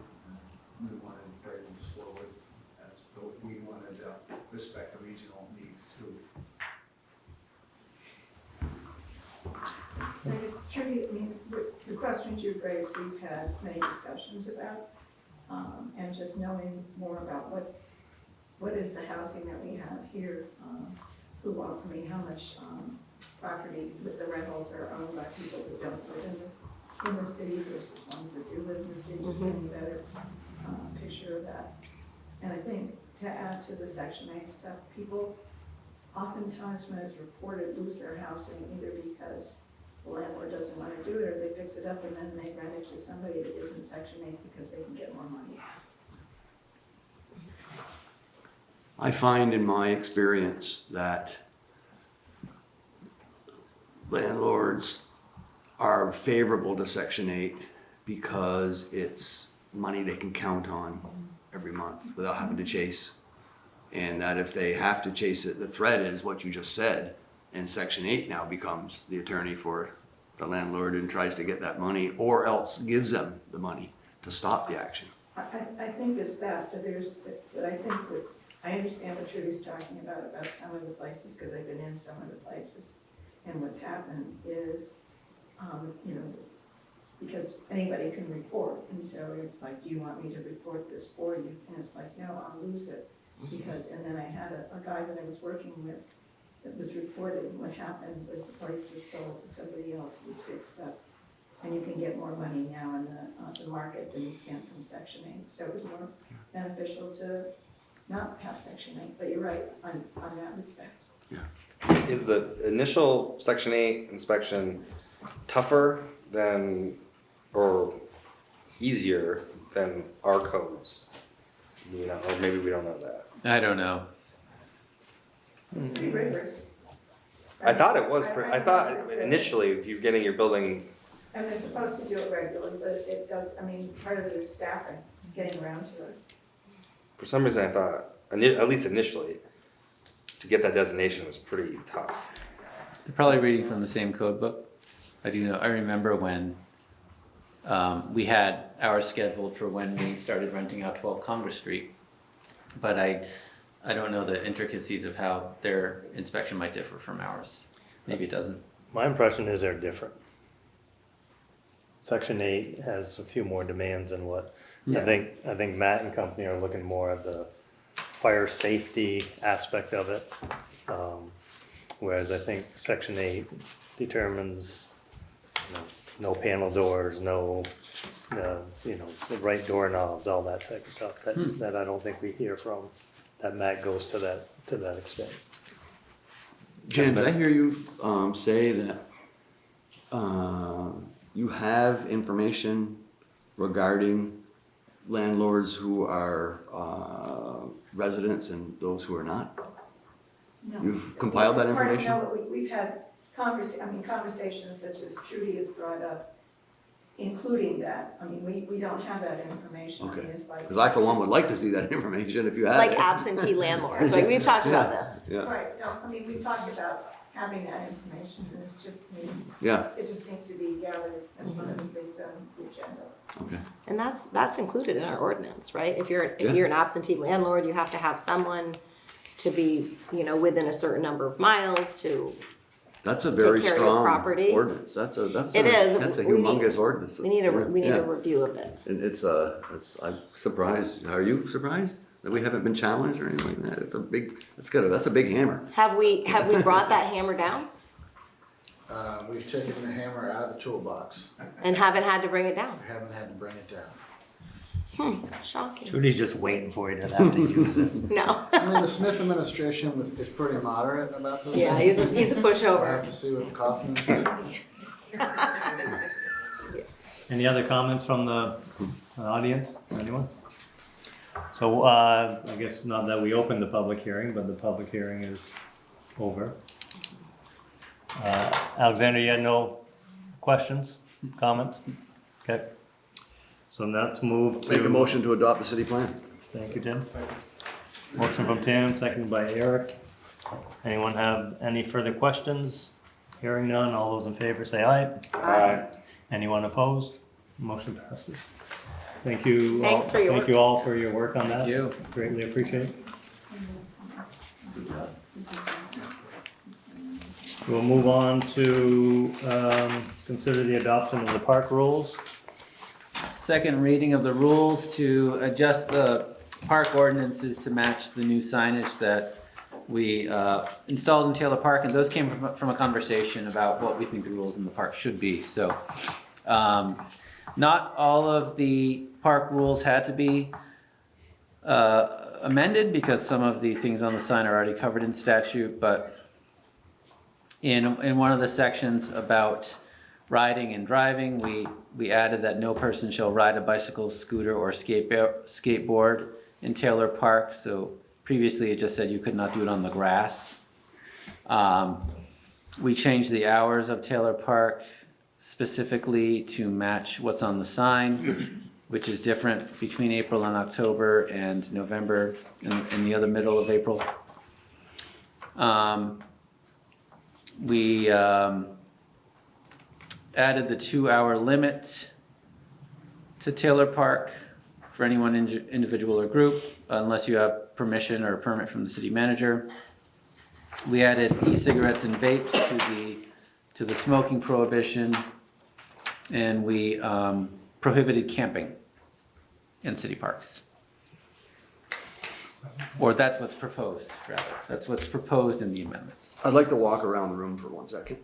We want to bring them forward, but we want to respect the regional needs too. I think it's tricky, I mean, the questions you've raised, we've had many discussions about, and just knowing more about what is the housing that we have here, how much property with the rentals are owned by people who don't live in the city versus ones that do live in the city, just getting a better picture of that. And I think to add to the Section 8 stuff, people oftentimes when it's reported lose their housing either because the landlord doesn't want to do it or they fix it up and then they rent it to somebody that isn't Section 8 because they can get more money. I find in my experience that landlords are favorable to Section 8 because it's money they can count on every month without having to chase. And that if they have to chase it, the threat is what you just said, and Section 8 now becomes the attorney for the landlord and tries to get that money or else gives them the money to stop the action. I think there's that, but I think that I understand what Trudy's talking about some of the places, because I've been in some of the places. And what's happened is, because anybody can report, and so it's like, do you want me to report this for you? And it's like, no, I'll lose it. Because, and then I had a guy that I was working with that was reported, what happened was the place was sold to somebody else, it was fixed up. And you can get more money now in the market than you can from Section 8. So it was more beneficial to not past section 8, but you're right on that respect. Is the initial Section 8 inspection tougher than, or easier than our codes? You know, or maybe we don't know that. I don't know. It's pretty rigorous. I thought it was, I thought it's initially, if you're getting your building, And they're supposed to do it regularly, but it does, I mean, part of it is staffing, getting around to it. for some reason I thought, at least initially, to get that designation was pretty tough. They're probably reading from the same code book. I do know, I remember when we had ours scheduled for when we started renting out 12 Congress Street. But I don't know the intricacies of how their inspection might differ from ours. Maybe it doesn't. My impression is they're different. Section 8 has a few more demands than what, Yeah. I think Matt and company are looking more at the fire safety aspect of it. Whereas I think Section 8 determines, no panel doors, no, the right doorknobs, all that type of stuff, that I don't think we hear from, that Matt goes to that extent. Jan, did I hear you say that you have information regarding landlords who are residents and those who are not? No. You've compiled that information? No, we've had conversations such as Trudy has brought up, including that. I mean, we don't have that information. I mean, Okay, it's like. because I for one would like to see that information if you had Like it. absentee landlords, like we've talked about this. Yeah, Right, no, I mean, we've talked about having that information, and it's just, I mean, yeah, it just needs to be gathered as one of the things on the agenda. okay. And that's included in our ordinance, right? If you're Yeah. an absentee landlord, you have to have someone to be, within a certain number of miles to, That's a very care of your strong property. ordinance. That's a It is. That's a We need- humongous ordinance. we need a Yeah. review of it. And it's I'm surprised. Are you surprised that we haven't been challenged or anything like that? That's a big hammer. Have we brought that hammer down We've taken the hammer out of the toolbox. and haven't had to bring it down? We haven't had to bring it down. Shocking. Trudy's just waiting for you to have to use it. No. I mean, the Smith administration is pretty moderate about those. Yeah, things. he's a We'll pushover. have to see what the coffin is. Any other comments from the audience? Anyone? So, I guess not that we opened the public hearing, but the public hearing is over. Alexander, you had no questions, comments? Okay. So now let's move to. Make a motion to adopt the city plan. Thank you, Tim. Motion from Tim, seconded by Eric. Anyone have any further questions? Hearing none, all those in favor say aye. Aye. Anyone opposed? Motion passes. Thank you. Thanks for your Thank work. you all for your work on that. Thank you. Greatly appreciate it. We'll move on to consider the adoption of the park rules. Second reading of the rules to adjust the park ordinances to match the new signage that we installed in Taylor Park, and those came from a conversation about what we think the rules in the park should be. So not all of the park rules had to be amended because some of the things on the sign are already covered in statute, but in one of the sections about riding and driving, we added that no person shall ride a bicycle, scooter, or skateboard in Taylor Park. So previously it just said you could not do it on the grass. We changed the hours of Taylor Park specifically to match what's on the sign, which is different between April and October and November and the other middle of April. We added the 2-hour limit to Taylor Park for any one individual or group, unless you have permission or a permit from the city manager. We added e-cigarettes and vapes to the smoking prohibition, and we prohibited camping in city parks. Or that's what's proposed, rather. That's what's proposed in the amendments. I'd like to walk around the room for 1 second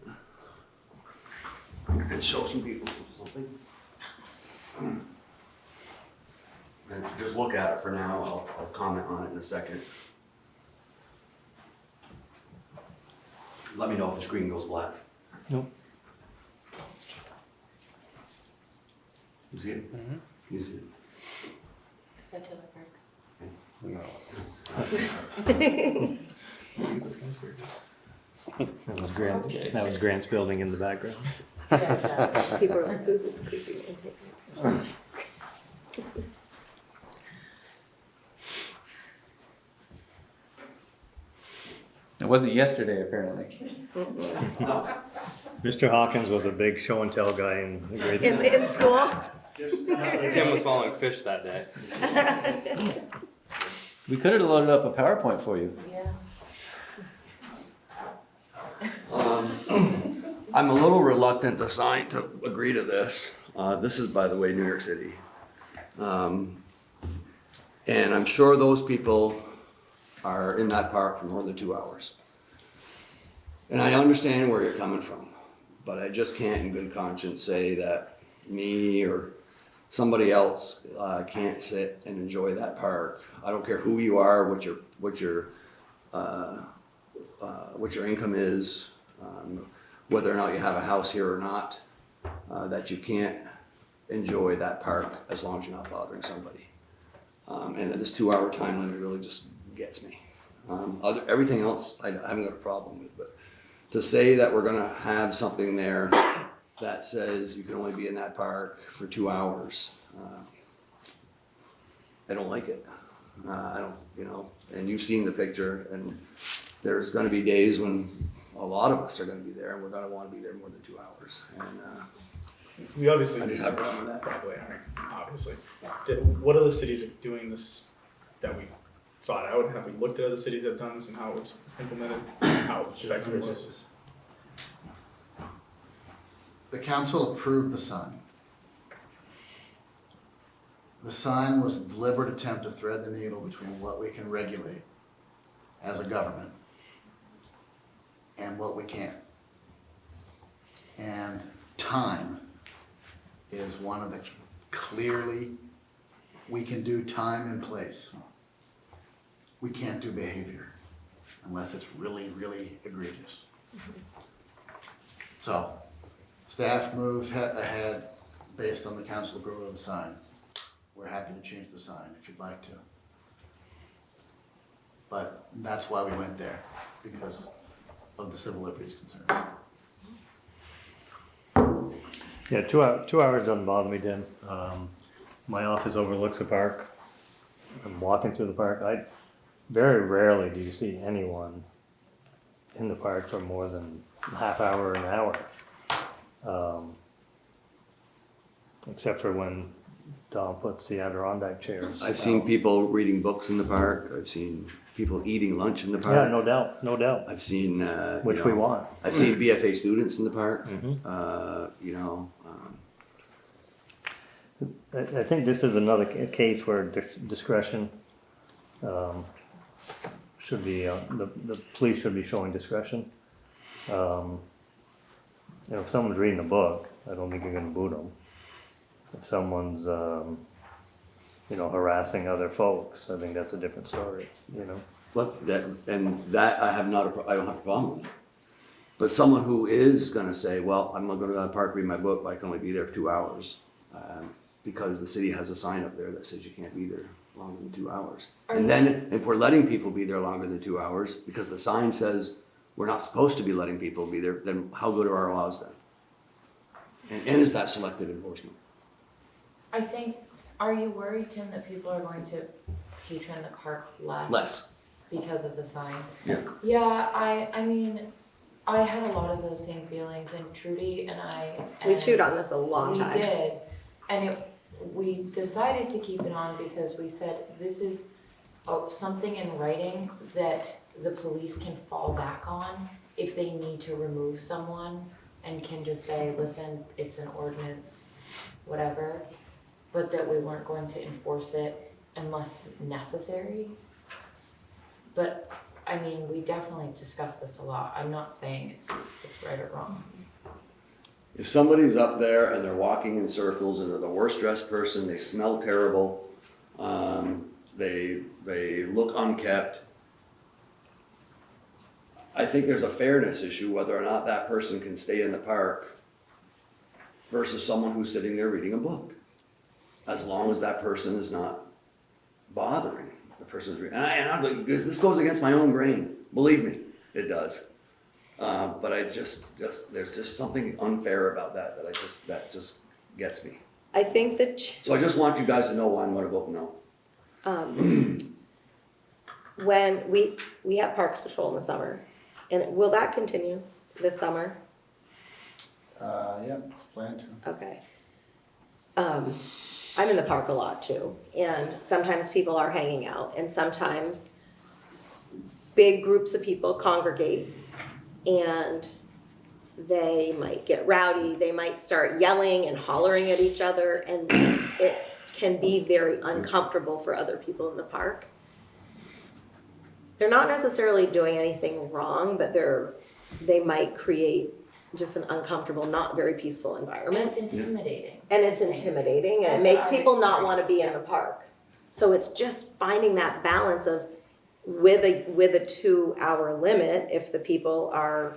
and show some people something. And just look at it for now, I'll comment on it in a second. Let me know if the screen goes black. Nope. You see it? Mhm. You see it? Is that to the park? No. That was Grant's building in the background. People are like, who's this creepy and taking it? It wasn't yesterday, apparently. Mr. Hawkins was a big show and tell guy in the grade In school? Tim was following fish that day. We could have loaded up a PowerPoint for you. Yeah. I'm a little reluctant to agree to this. This is, by the way, New York City. And I'm sure those people are in that park for more than 2 hours. And I understand where you're coming from, but I just can't in good conscience say that me or somebody else can't sit and enjoy that park. I don't care who you are, what your income is, whether or not you have a house here or not, that you can't enjoy that park as long as you're not bothering somebody. And this 2 hour time limit really just gets me. Everything else I haven't got a problem with, but to say that we're gonna have something there that says you can only be in that park for 2 hours, I don't like it. I don't, and you've seen the picture, and there's gonna be days when a lot of us are gonna be there, and we're gonna wanna be there more than 2 hours. And We obviously I do just have a support problem with that. probably, obviously. What other cities are doing this that we sought out? Have we looked at other cities that have done this and how it was implemented, how effective it was? The council approved the sign. The sign was a deliberate attempt to thread the needle between what we can regulate as a government and what we can't. And time is one of the clearly, we can do time and place. We can't do behavior unless it's really, really egregious. So, staff moved ahead based on the council approval of the sign. We're happy to change the sign if you'd like to. But that's why we went there, because of the civil liberties concerns. Yeah, 2 hours doesn't bother me, Tim. My office overlooks the park. I'm walking through the park. Very rarely do you see anyone in the park for more than a half hour or an hour. Except for when Don puts the Adirondack chairs. I've seen people reading books in the park. I've seen people eating lunch in the park. Yeah, no doubt. I've seen, Which we want. I've seen BFA students in the park. I think this is another case where discretion should be, the police should be showing discretion. If someone's reading a book, I don't think you're gonna boot them. If someone's, harassing other folks, I think that's a different story, But that I don't have a problem with. But someone who is gonna say, well, I'm not gonna go to the park, read my book, but I can only be there for 2 hours. Because the city has a sign up there that says you can't be there longer than 2 hours. And then if we're letting people be there longer than 2 hours, because the sign says we're not supposed to be letting people be there, then how good are our laws then? And is that selective enforcement? I think, are you worried, Tim, that people are going to patron the park Less. because of the sign? Yeah. Yeah, I mean, I had a lot of those same feelings, and Trudy and I. We chewed on this a long time. We did, and we decided to keep it on because we said this is something in writing that the police can fall back on if they need to remove someone, and can just say, listen, it's an ordinance, whatever, but that we weren't going to enforce it unless necessary. But I mean, we definitely discussed this a lot. I'm not saying it's right or wrong. If somebody's up there and they're walking in circles and they're the worst dressed person, they smell terrible, They look unkept. I think there's a fairness issue whether or not that person can stay in the park versus someone who's sitting there reading a book. As long as that person is not bothering the person's reading. This goes against my own grain. Believe me, it does. But I just there's just something unfair about that that just gets me. I think that So I just want you guys to know why I'm gonna vote no. when we have Parks Patrol in the summer, and will that continue this summer? Yeah, it's planned to. Okay. I'm in the park a lot too, and sometimes people are hanging out, and sometimes big groups of people congregate, and they might get rowdy, they might start yelling and hollering at each other, and it can be very uncomfortable for other people in the park. They're not necessarily doing anything wrong, but they might create just an uncomfortable, not very peaceful And environment. it's intimidating. And it's intimidating, and it That's makes what I've people not want to be in experienced, the park. So it's just finding that balance of, with a 2-hour limit, if the people are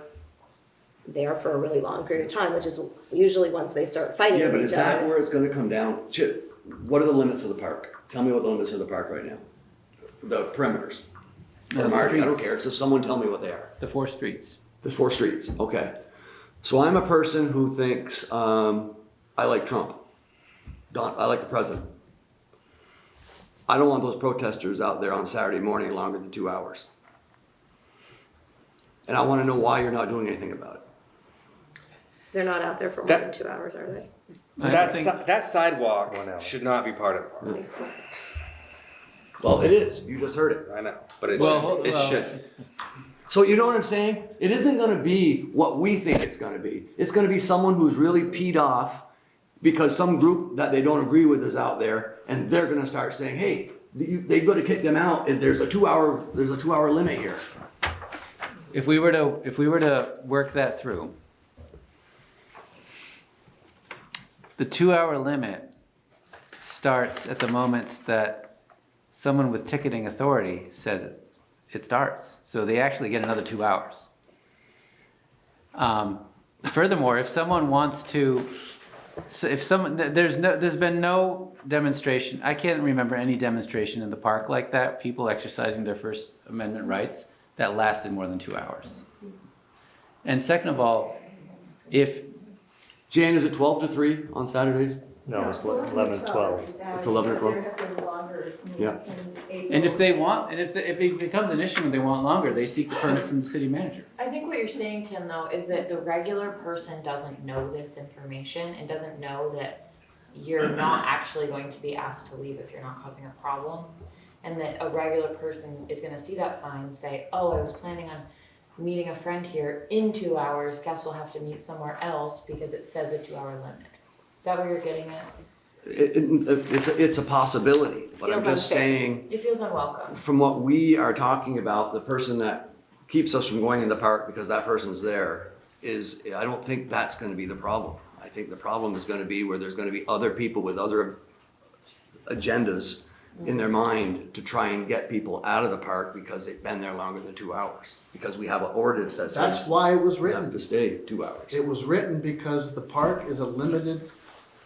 there for a really long period of time, which is usually once they start fighting Yeah, with but each is that other. where it's gonna come down? Chip, what are the limits of the park? Tell me what the limits of the park right now. The perimeters. Or the Marty, I don't streets. care, so someone tell me what they are. The 4 streets. There's 4 streets, okay. So I'm a person who thinks, I like Trump. I like the president. I don't want those protesters out there on Saturday morning longer than 2 hours. And I wanna know why you're not doing anything about it. They're not out there for more That- than 2 hours, are they? That sidewalk should not be part of the park. It's not. Well, it is, you just heard it. I know, but it Well, should. So you know what I'm saying? It isn't gonna be what we think it's gonna be. It's gonna be someone who's really peed off because some group that they don't agree with is out there, and they're gonna start saying, hey, they've gotta kick them out, and there's a 2-hour limit here. If we were to work that through, the 2-hour limit starts at the moment that someone with ticketing authority says it starts. So they actually get another 2 hours. Furthermore, if someone wants to, there's been no demonstration. I can't remember any demonstration in the park like that. People exercising their First Amendment rights that lasted more than 2 hours. And second of all, if Jan, is it 12 to 3 on Saturdays? No, it's 11 to 12. It's 11 to 12? There have been longer Yeah. in April. And if they want, and if it becomes an issue and they want longer, they seek the permit from the city manager. I think what you're saying, Tim, though, is that the regular person doesn't know this information and doesn't know that you're not actually going to be asked to leave if you're not causing a problem. And that a regular person is gonna see that sign and say, oh, I was planning on meeting a friend here in 2 hours, guess we'll have to meet somewhere else because it says a 2-hour limit. Is that what you're getting at? It's a possibility, but I'm Feels just unfair. saying, It feels unwelcome. from what we are talking about, the person that keeps us from going in the park because that person's there is, I don't think that's gonna be the problem. I think the problem is gonna be where there's gonna be other people with other agendas in their mind to try and get people out of the park because they've been there longer than 2 hours. Because we have an ordinance that That's says why it was you have written. to stay 2 hours. It was written because the park is a limited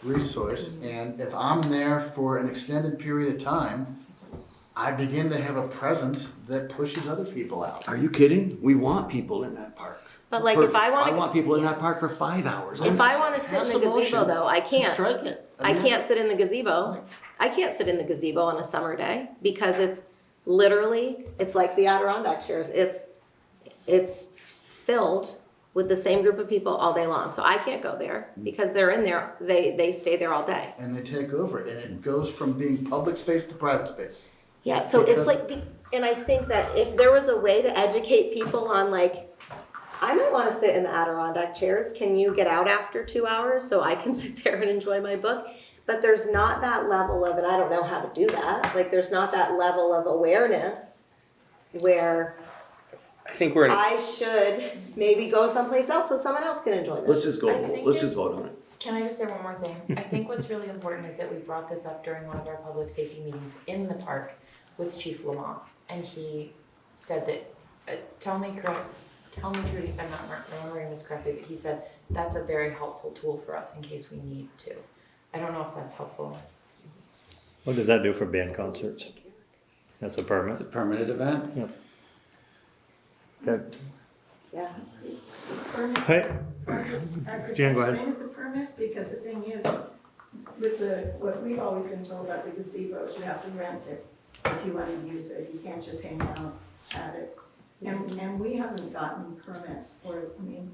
resource, and if I'm there for an extended period of time, I begin to have a presence that pushes other people out. Are you kidding? We want people in that park. But like, For- if I wanna- want people in that park for 5 hours. If I wanna sit in Pass the a gazebo motion though, I to can't. strike it. I mean, can't sit in the gazebo. I can't sit in the gazebo on a summer day because it's literally, it's like the Adirondack chairs. It's filled with the same group of people all day long. So I can't go there because they're in there, they stay there all day. And they take over, and it goes from being public space to private space. Yeah, so it's Because- like, and I think that if there was a way to educate people on like, I might wanna sit in the Adirondack chairs, can you get out after 2 hours so I can sit there and enjoy my book? But there's not that level of, and I don't know how to do that, like there's not that level of awareness where I think we're in a, I should maybe go someplace else so someone else can enjoy this. Let's just go, I think let's just it's- vote on it. Can I just say one more thing? I think what's really important is that we brought this up during one of our public safety meetings in the park with Chief Lamont, and he said that, tell me Trudy if I'm not remembering this correctly, but he said that's a very helpful tool for us in case we need to. I don't know if that's helpful. What does that do for band concerts? That's a permit? It's a permanent event. Good. Yeah. Permit. Hey, Are Jan, go such ahead. thing as a permit? Because the thing is, with what we've always been told about the gazebos, you have to rent it if you want to use it. You can't just hang out at it. And we haven't gotten permits for, I mean,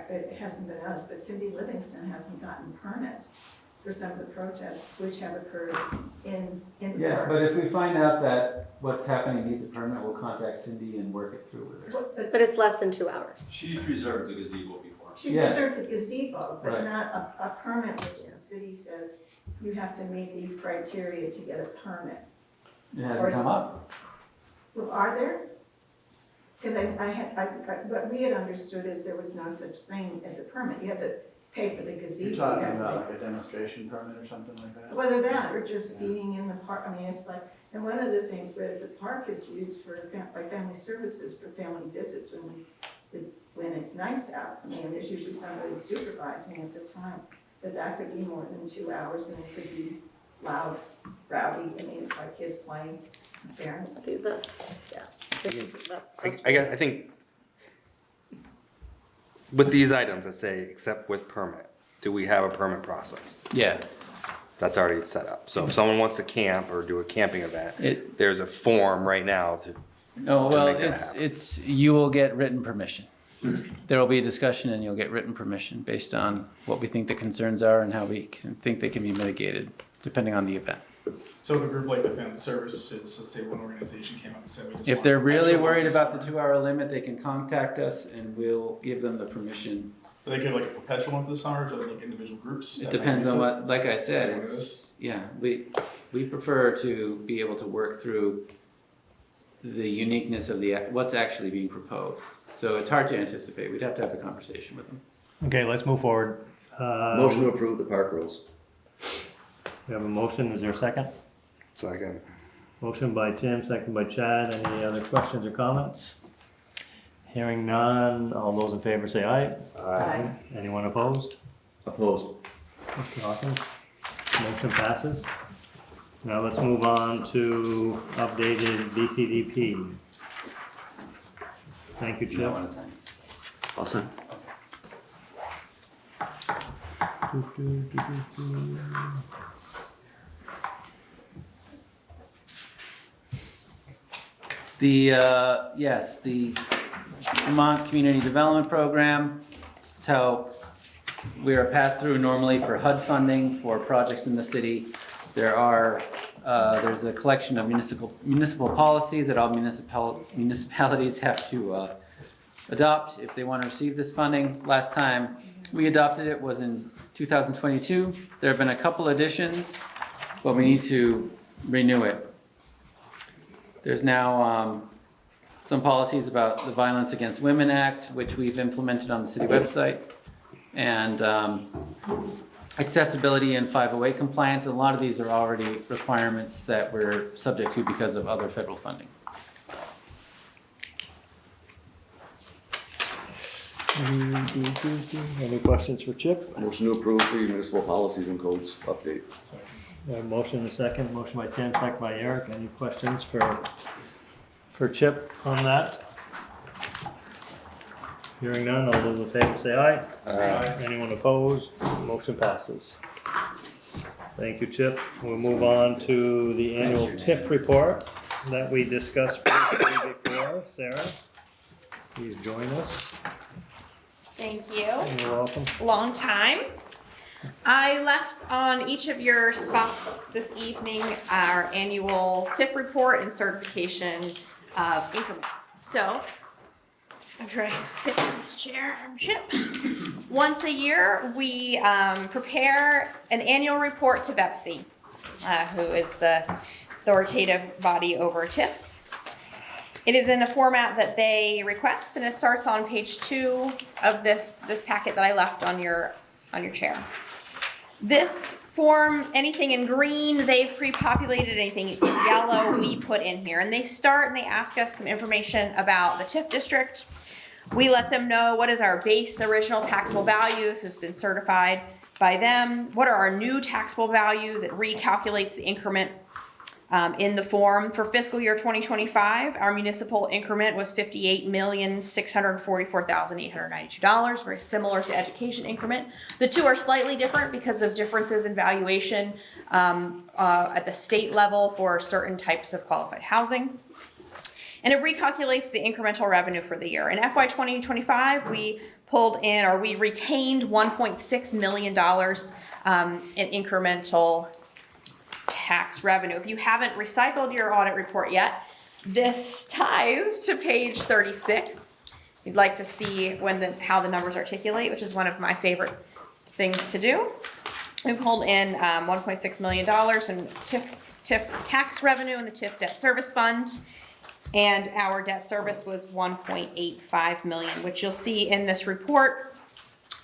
it hasn't been us, but Cindy Livingston hasn't gotten permits for some of the protests which have occurred in the Yeah, park. but if we find out that what's happening needs a permit, we'll contact Cindy and work it through with her. But it's less than 2 hours. She's reserved the gazebo before. She's Yeah. reserved the gazebo, but Right. not a permit, which the city says you have to meet these criteria to get a permit. It hasn't come up. Well, are there? Because what we had understood is there was no such thing as a permit. You had to pay for the gazebo. You're You talking had to about like a demonstration permit or something like that? Whether that or just being in the park, I mean, it's like, and one of the things where the park is used for, by family services for family visits when it's nice out. I mean, there's usually somebody supervising at the time, but that could be more than 2 hours and it could be loud, rowdy. I mean, it's like kids playing, parents. I think with these items that say except with permit, do we have a permit process? Yeah. That's already set up. So if someone wants to camp or do a camping event, It- there's a form right now to, Oh, well, make that happen. you will get written permission. There will be a discussion and you'll get written permission based on what we think the concerns are and how we think they can be mitigated, depending on the event. So if a group like the Family Services, let's say one organization came up and said we just If want they're really extra worried months, about the 2-hour limit, they can contact us and we'll give them the permission. do they give like a perpetual one for the summer, or for like individual groups? It that depends might on use what, like I said, What it it's, is. yeah, we prefer to be able to work through the uniqueness of what's actually being proposed. So it's hard to anticipate. We'd have to have a conversation with them. Okay, let's move forward. Motion to approve the park rules. We have a motion, is there a second? second. Motion by Tim, second by Chad. Any other questions or comments? Hearing none, all those in favor say aye. Aye. Anyone opposed? Opposed. Mr. Hawkins? Motion passes. Now let's move on to updated BCDP. Thank you, You don't Chip. want to sign. I'll sign. Yes, the Vermont Community Development Program. It's how we are passed through normally for HUD funding for projects in the city. There's a collection of municipal policies that all municipalities have to adopt if they want to receive this funding. Last time we adopted it was in 2022. There have been a couple additions, but we need to renew it. There's now some policies about the Violence Against Women Act, which we've implemented on the city website, and accessibility and 508 compliance. A lot of these are already requirements that we're subject to because of other federal funding. Any questions for Chip? Motion to approve the municipal policies and codes update. We have a motion and a second. Motion by Tim, second by Eric. Any questions for Chip on that? Hearing none, all those in favor say aye. Aye. Anyone opposed? Motion passes. Thank you, Chip. We'll move on to the annual TIF report that we discussed briefly before. Sarah, please join us. Thank you. You're welcome. Long time. I left on each of your spots this evening our annual TIF report and certification of increment. So, I'm trying to fix this chair from Chip. Once a year, we prepare an annual report to BEPC, who is the authoritative body over TIF. It is in the format that they request, and it starts on page 2 of this packet that I left on your chair. This form, anything in green, they've pre-populated. Anything in yellow, we put in here. And they start and they ask us some information about the TIF district. We let them know what is our base original taxable value. This has been certified by them. What are our new taxable values? It recalculates the increment in the form. For fiscal year 2025, our municipal increment was $58,644,892, very similar to the education increment. The two are slightly different because of differences in valuation at the state level for certain types of qualified housing. And it recalculates the incremental revenue for the year. In FY 2025, we pulled in, or we retained $1.6 million in incremental tax revenue. If you haven't recycled your audit report yet, this ties to page 36. You'd like to see how the numbers articulate, which is one of my favorite things to do. We pulled in $1.6 million in TIF tax revenue in the TIF debt service fund, and our debt service was $1.85 million, which you'll see in this report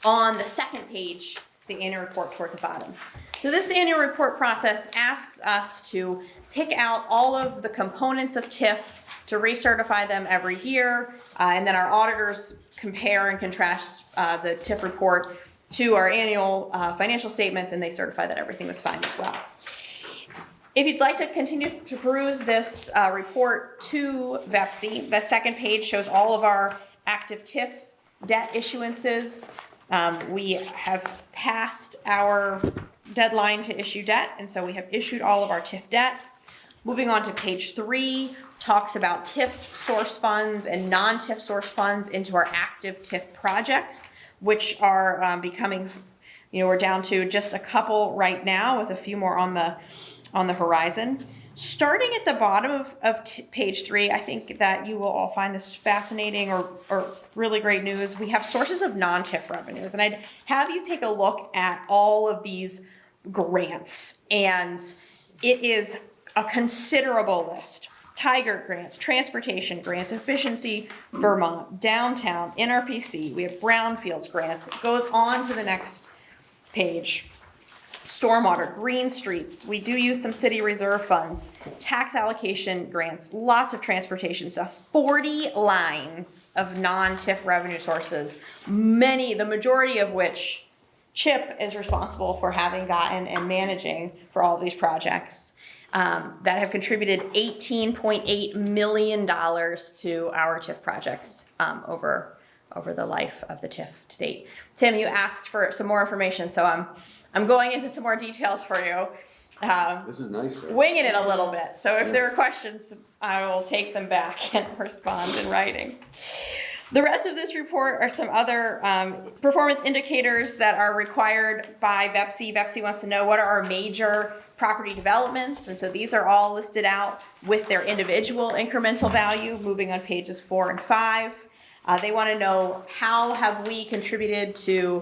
on the second page, the annual report toward the bottom. So this annual report process asks us to pick out all of the components of TIF to recertify them every year, and then our auditors compare and contrast the TIF report to our annual financial statements, and they certify that everything was fine as well. If you'd like to continue to peruse this report to VEPC, the second page shows all of our active TIF debt issuances. We have passed our deadline to issue debt, and so we have issued all of our TIF debt. Moving on to page 3, talks about TIF source funds and non-TIF source funds into our active TIF projects, which are becoming, we're down to just a couple right now with a few more on the horizon. Starting at the bottom of page 3, I think that you will all find this fascinating or really great news. We have sources of non-TIF revenues, and I'd have you take a look at all of these grants, and it is a considerable list. Tiger grants, transportation grants, efficiency Vermont, downtown, NRPC, we have brownfields grants. It goes on to the next page. Stormwater, green streets, we do use some city reserve funds, tax allocation grants, lots of transportation stuff, 40 lines of non-TIF revenue sources, the majority of which Chip is responsible for having gotten and managing for all of these projects that have contributed $18.8 million to our TIF projects over the life of the TIF to date. Tim, you asked for some more information, so I'm going into some more details for you. This is nice, sir. Winging it a little bit. So if there are questions, I will take them back and respond in writing. The rest of this report are some other performance indicators that are required by VEPC. VEPC wants to know what are our major property developments, and so these are all listed out with their individual incremental value, moving on pages 4 and 5. They want to know how have we contributed to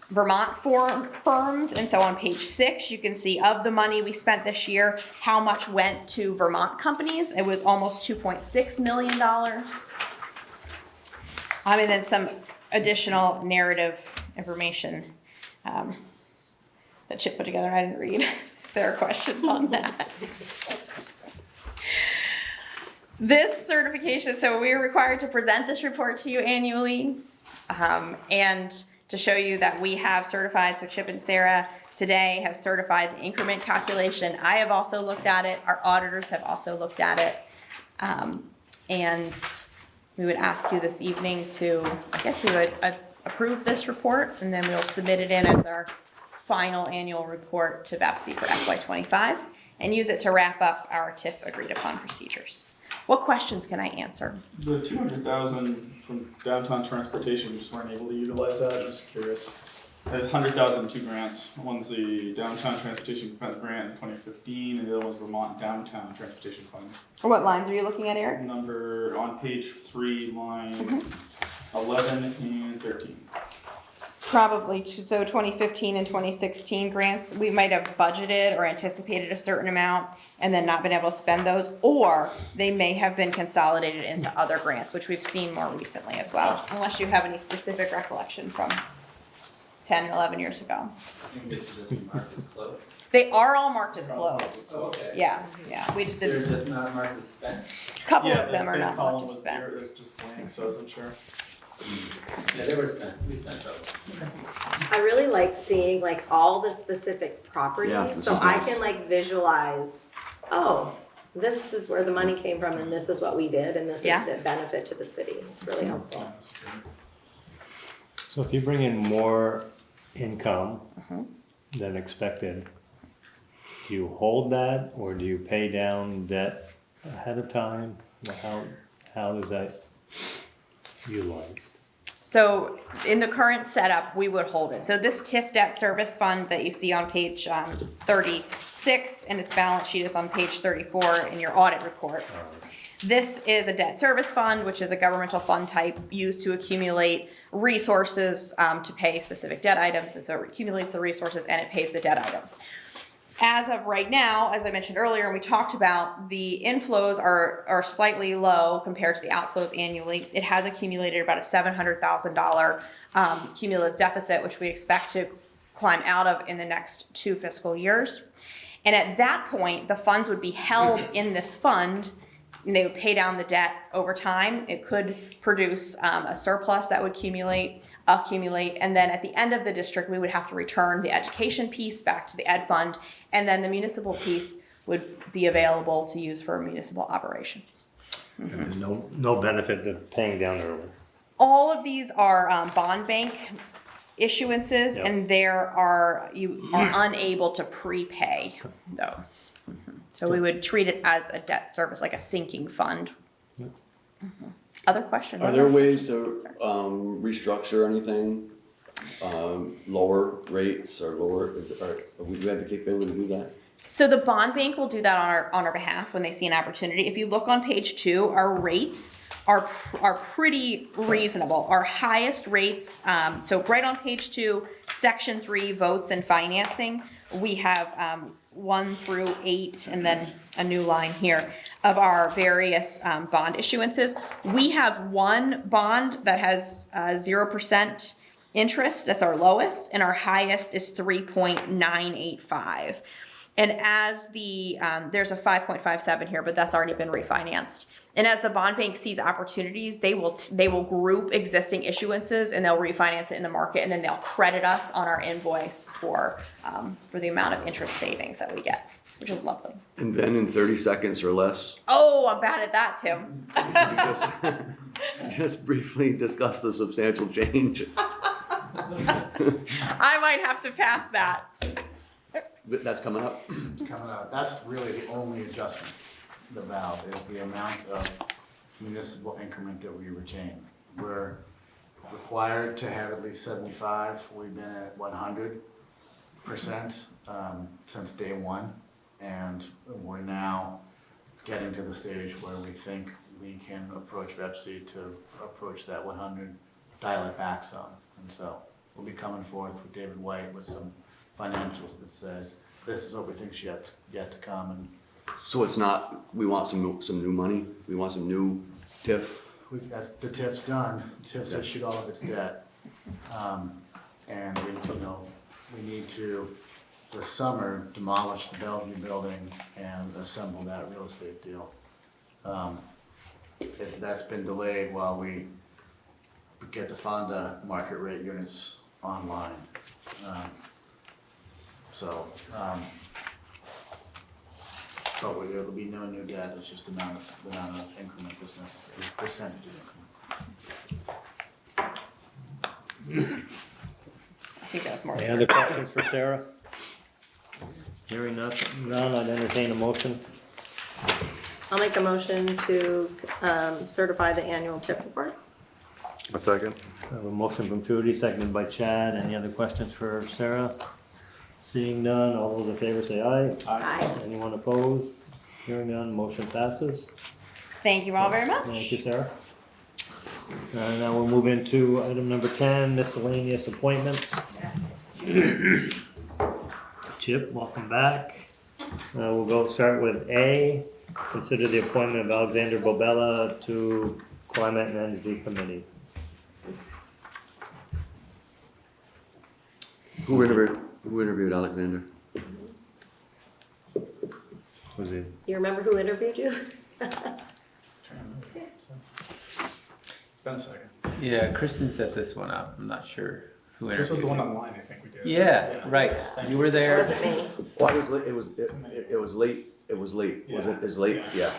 Vermont firms, and so on page 6 you can see of the money we spent this year, how much went to Vermont companies. It was almost $2.6 million. And then some additional narrative information that Chip put together. I didn't read. There are questions on that. This certification, so we're required to present this report to you annually, and to show you that we have certified, so Chip and Sarah today have certified the increment calculation. I have also looked at it, our auditors have also looked at it, and we would ask you this evening to, I guess you would approve this report, and then we'll submit it in as our final annual report to VEPC for FY25, and use it to wrap up our TIF agreed upon procedures. What questions can I answer? The $200,000 from downtown transportation, we just weren't able to utilize that. I'm just curious. There's $100,000 two grants. One's the downtown transportation fund grant in 2015, and the other one's Vermont downtown transportation fund. What lines are you looking at, Eric? Number on page 3, line 11 and 13. Probably, so 2015 and 2016 grants, we might have budgeted or anticipated a certain amount and then not been able to spend those, or they may have been consolidated into other grants, which we've seen more recently as well, unless you have any specific recollection from 10, 11 years ago. I think they should just be marked as closed. They are all marked as closed. Oh, okay. Yeah, we just They're didn't, just not marked as spent? a couple Yeah, of them this are fifth not column marked as was spent. zero, it's just blank, so I wasn't sure. Yeah, they were spent, we spent those. I really like seeing like all the specific Yeah, properties, this so is I nice. can like visualize, oh, this is where the money came from and this is what we did and this is Yeah. the benefit to the city. It's really helpful. Yeah, that's great. So if you bring in more income than expected, do you hold that or do you pay down debt ahead of time? How is that utilized? So in the current setup, we would hold it. So this TIF debt service fund that you see on page 36 and its balance sheet is on page 34 in your audit report. This is a debt service fund, which is a governmental fund type used to accumulate resources to pay specific debt items. And so it accumulates the resources and it pays the debt items. As of right now, as I mentioned earlier, and we talked about, the inflows are slightly low compared to the outflows annually. It has accumulated about a $700,000 cumulative deficit, which we expect to climb out of in the next 2 fiscal years. And at that point, the funds would be held in this fund, and they would pay down the debt over time. It could produce a surplus that would accumulate, and then at the end of the district, we would have to return the education piece back to the ed fund, and then the municipal piece would be available to use for municipal operations. And there's no benefit to paying down early. All of these are bond bank issuances, Yep. and you are unable to prepay those. So we would treat it as a debt service, like a sinking fund. Other questions? Are there ways to restructure anything? Lower rates or lower, do we have the capability to do that? So the bond bank will do that on our behalf when they see an opportunity. If you look on page 2, our rates are pretty reasonable. Our highest rates, so right on page 2, section 3, votes and financing, we have 1 through 8, and then a new line here of our various bond issuances. We have one bond that has 0% interest. That's our lowest, and our highest is 3.985. And as there's a 5.57 here, but that's already been refinanced. And as the bond bank sees opportunities, they will group existing issuances and they'll refinance it in the market, and then they'll credit us on our invoice for the amount of interest savings that we get, which is lovely. And then in 30 seconds or less, Oh, I'm bad at that, Tim. just briefly discuss the substantial change. I might have to pass that. That's coming up. Coming out, that's really the only adjustment, the valve, is the amount of municipal increment that we retain. We're required to have at least 75, we've been at 100% since day one, and we're now getting to the stage where we think we can approach VEPC to approach that 100, dial it back some. And so we'll be coming forth with David White with some financials that says, this is what we think's yet to come. And So it's not, we want some new money, we want some new TIF. the TIF's done, TIF's issued all of its debt. And we need to, this summer, demolish the Bellevue building and assemble that real estate deal. That's been delayed while we get the Fonda market rate units online. But there'll be no new debt, it's just the amount of increment that's necessary, percentage of increment. I think that's more. Any other questions for Sarah? Hearing none, I'd entertain a motion. I'll make a motion to certify the annual TIF report. A second. I have a motion from Trudy, seconded by Chad. Any other questions for Sarah? Seeing none, all those in favor say aye. Aye. Anyone opposed? Hearing none, motion passes. Thank you all very much. Thank you, Sarah. Now we'll move into item number 10, miscellaneous appointments. Chip, welcome back. We'll start with A, consider the appointment of Alexander Bobella to Climate and Energy Committee. Who interviewed Alexander? Was he? You remember who interviewed you? It's been a second. Yeah, Kristen set this one up. I'm not sure who interviewed. This was the one you. online, I think we did. Yeah, right. You were It there. wasn't me. Well, it was late, it was late, was it late? Yeah,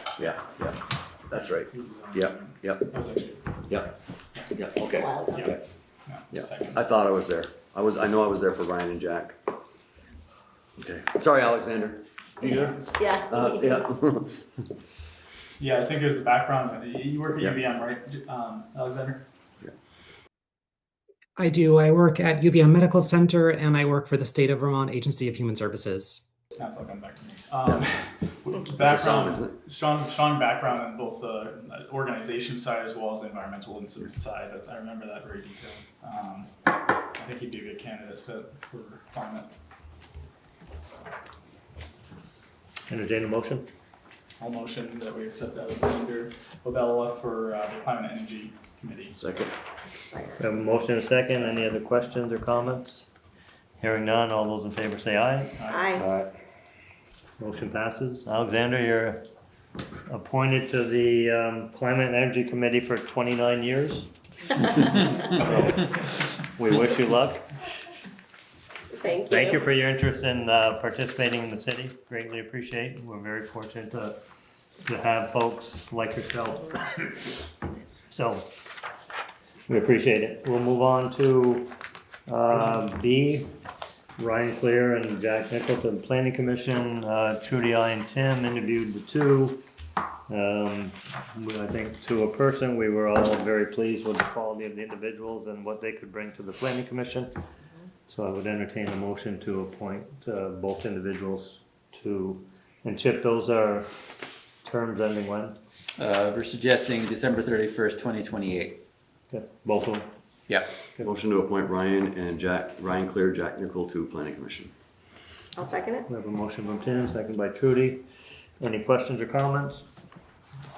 that's right. Yep, That was actually, okay. Wow. Okay. yeah, second. I thought I was there. I know I was there for Ryan and Jack. Okay, sorry, Alexander. See you there? Yeah. Yeah. Yeah, I think it was the background. You work at Yeah. UVM, right, Alexander? I do. I work at UVM Medical Center and I work for the State of Vermont Agency of Human Services. That's all coming back to me. It's a song, isn't it? Strong background on both the organization side as well as the environmental incident side. I remember that very detailed. I think he'd be a good candidate for climate. Entertain a motion? I'll motion that we accept Alexander Bobella for the Climate and Energy Committee. Second. We have a motion and a second. Any other questions or comments? Hearing none, all those in favor say aye. Aye. Motion passes. Alexander, you're appointed to the Climate and Energy Committee for 29 years. So, we wish you luck. Thank you. Thank you for your interest in participating in the city. Greatly appreciate. We're very fortunate to have folks like yourself. So, we appreciate it. We'll move on to B, Ryan Clear and Jack Nickel to the Planning Commission. Trudy, I, and Tim interviewed the two. I think to a person, we were all very pleased with the quality of the individuals and what they could bring to the Planning Commission. So I would entertain a motion to appoint both individuals to, and Chip, those are terms ending when? We're suggesting December 31st, 2028. Okay, both of them? Yep. Motion to appoint Ryan Clear, Jack Nickel to Planning Commission. I'll second it. We have a motion from Tim, second by Trudy. Any questions or comments?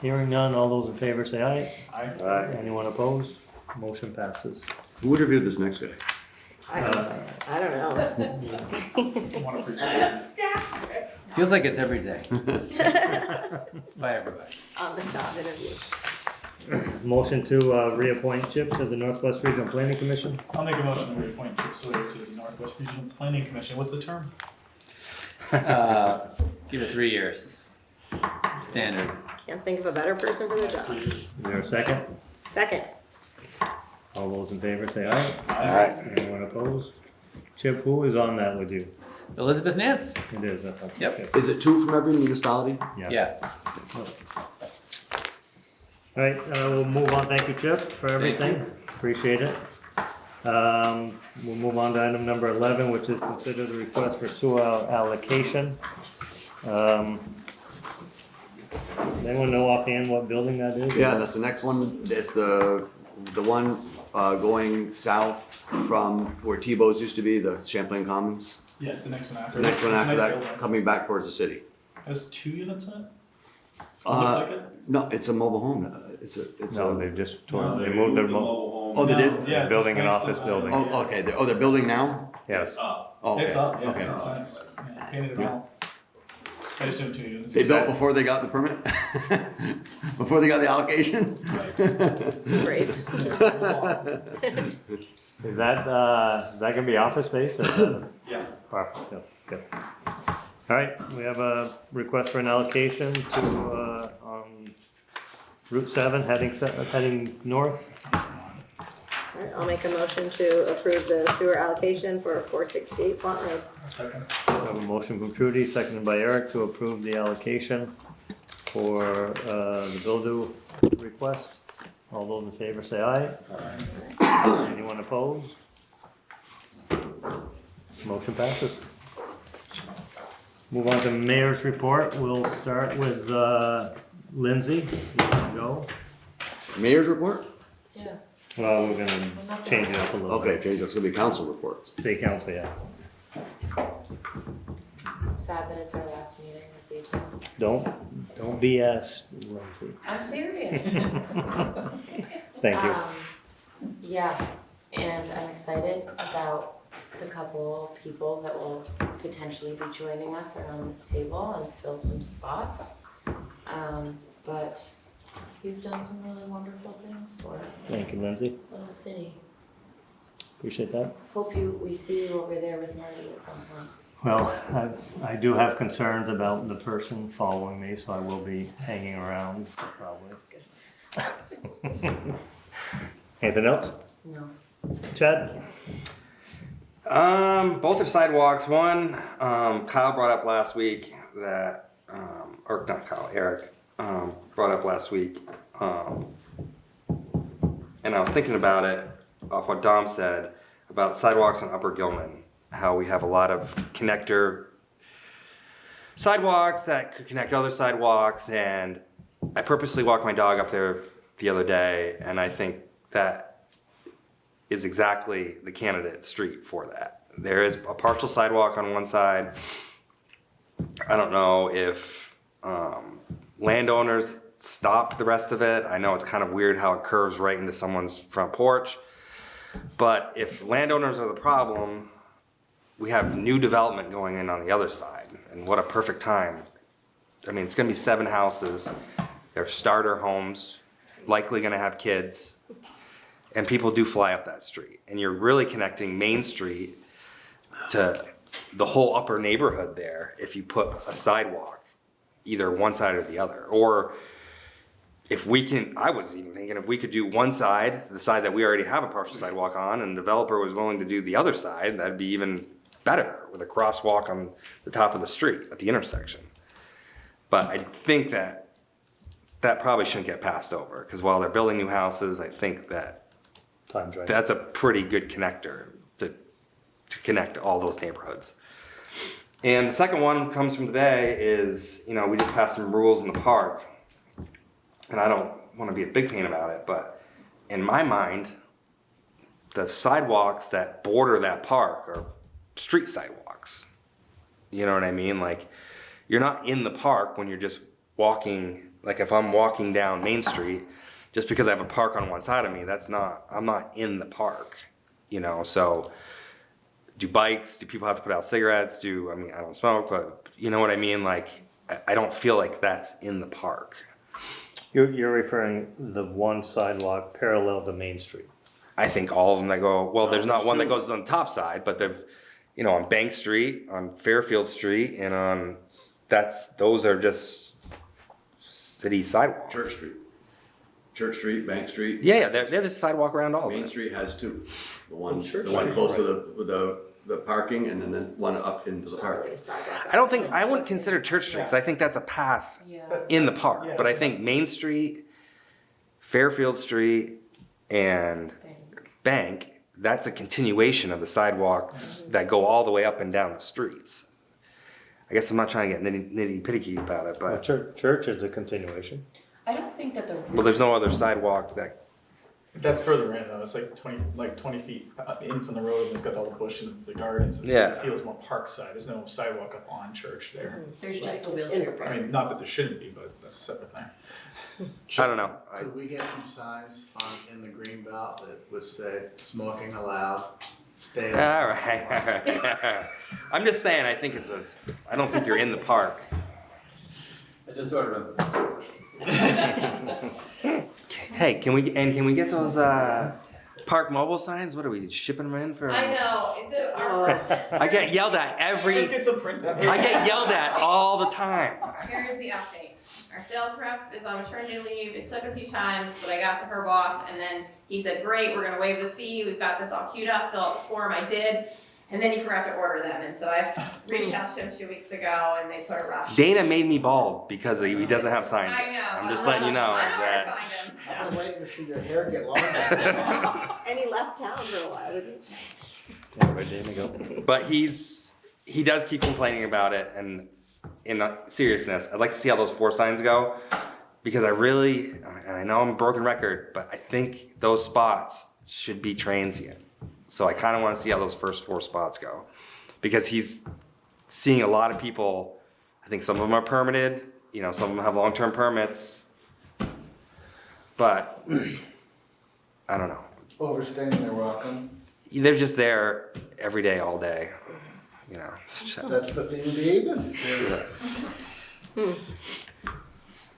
Hearing none, all those in favor say aye. Aye. Anyone opposed? Motion passes. Who interviewed this next guy? I don't know. Want to appreciate it. Feels like it's every day. By everybody. On the job interview. Motion to reappoint Chip to the Northwest Regional Planning Commission. I'll make a motion to reappoint Chip Sawyer to the Northwest Regional Planning Commission. What's the term? Give it 3 years. Standard. Can't think of a better person for the job. Is there a second? Second. All those in favor say aye. Aye. Anyone opposed? Chip, who is on that with you? Elizabeth Nance. It is, that's okay. Yep. Is it 2 from every municipality? Yes. Yeah. All right, we'll move on. Thank you, Chip, for everything. Appreciate it. We'll move on to item number 11, which is consider the request for sewer allocation. Anyone know offhand what building that is? Yeah, that's the next one. It's the one going south from where Tebow's used to be, the Champlain Commons. Yeah, it's the next one after. The next one It's a after nice that, building. coming back towards the city. Has 2 units in it? Uh, Look like it? No, it's a mobile home. It's No, a. they just tore, they moved their, Oh, they did? Yeah, it's building a an nice office design. building. Oh, okay. They're building now? yes. Oh, okay. It's up, yeah, Okay. it's nice. Yeah, painted it Yeah. all. I assume 2 units. They built before they got the permit? Before they got the allocation? Brave. Is that gonna be office space or? Yeah. Office, yeah, good. All right, we have a request for an allocation to, on Route 7 heading north. All right, I'll make a motion to approve the sewer allocation for 468 Swan Road. Second. We have a motion from Trudy, seconded by Eric to approve the allocation for the build-do request. All those in favor say aye. Anyone opposed? Motion passes. Move on to mayor's report. We'll start with Lindsay. You can go. Mayor's report? Yeah. Well, we're gonna change it up a little Okay, bit. change, it's gonna be council reports. City council, yeah. Sad that it's our last meeting with you two. Don't BS, Lindsay. I'm serious. Thank you. Yeah, and I'm excited about the couple people that will potentially be joining us around this table and fill some spots. But you've done some really wonderful things for us. Thank you, Lindsay. Little city. Appreciate that. Hope we see you over there with Marty at some point. Well, I do have concerns about the person following me, so I will be hanging around probably. Anything else? No. Chad? Both are sidewalks. One, Kyle brought up last week that, or not Kyle, Eric, brought up last week. And I was thinking about it off what Dom said about sidewalks on Upper Gilman, how we have a lot of connector sidewalks that could connect other sidewalks. And I purposely walked my dog up there the other day, and I think that is exactly the candidate street for that. There is a partial sidewalk on one side. I don't know if landowners stop the rest of it. I know it's kind of weird how it curves right into someone's front porch. But if landowners are the problem, we have new development going in on the other side. And what a perfect time. I mean, it's gonna be 7 houses. They're starter homes, likely gonna have kids. And people do fly up that street. And you're really connecting Main Street to the whole upper neighborhood there if you put a sidewalk, either one side or the other. Or if we can, I was even thinking if we could do one side, the side that we already have a partial sidewalk on, and the developer was willing to do the other side, that'd be even better with a crosswalk on the top of the street at the intersection. But I think that probably shouldn't get passed over, because while they're building new houses, I think that Time's right. that's a pretty good connector to connect all those neighborhoods. And the second one comes from today is, we just passed some rules in the park, and I don't want to be a big pain about it, but in my mind, the sidewalks that border that park are street sidewalks. You know what I mean? Like, you're not in the park when you're just walking, like if I'm walking down Main Street, just because I have a park on one side of me, I'm not in the park, so do people have to put out cigarettes? I don't smoke, but you know what I mean? Like, I don't feel like that's in the park. You're referring the one sidewalk parallel to Main Street. I think all of them that go, well, there's not one that goes on the top side, but they're, on Bank Street, on Fairfield Street, and those are just city sidewalks. Church Street, Bank Street. Yeah, there's a sidewalk around all of them. Main Street has 2. The one Church close Street, to the parking, and then one up into the park. I wouldn't consider Church Street, because I think that's a path in the park. But I think Main Street, Fairfield Street, and Bank, that's a continuation of the sidewalks that go all the way up and down the streets. I guess I'm not trying to get nitty-pitty about it, Well, but church is a continuation. I don't think that there's no other sidewalk that. That's further in though, it's like 20 feet in from the road, and it's got all the bush and the gardens. Yeah. It feels more park side, there's no sidewalk up on Church there. there's just a Right, it's wheelchair in the I mean, not that there shouldn't be, but that's a separate thing. I don't know. Could we get some signs in the green belt that would say smoking allowed, stay All right. I'm just saying, I don't think you're in the park. I just ordered them. Hey, can we get those park mobile signs? What are we shipping them in for? I know, our president. I get yelled at Just get some print up. I get yelled at all the time. Here's the update. Our sales rep is on maternity leave. It took a few times, but I got to her boss, and then he said, great, we're gonna waive the fee. We've got this all queued up, fill out this form. I did. And then he forgot to order them, and so I reached out to him 2 weeks ago, and they put a rush. Dana made me bald because he doesn't have signs. I know. I'm just letting you know I know where to that. find him. I'm waiting to see your hair get longer. And he left town for a while, didn't he? Where'd Dana go? But he does keep complaining about it, and in seriousness, I'd like to see how those 4 signs go. because I really, and I know I'm a broken record, but I think those spots should be transient. So I kind of want to see how those first 4 spots go, because he's seeing a lot of people. I think some of them are permitted, you know, some of them have long-term permits, but I don't know. Overstaying their welcome. They're just there every day, all day, you know. That's the thing of the evening.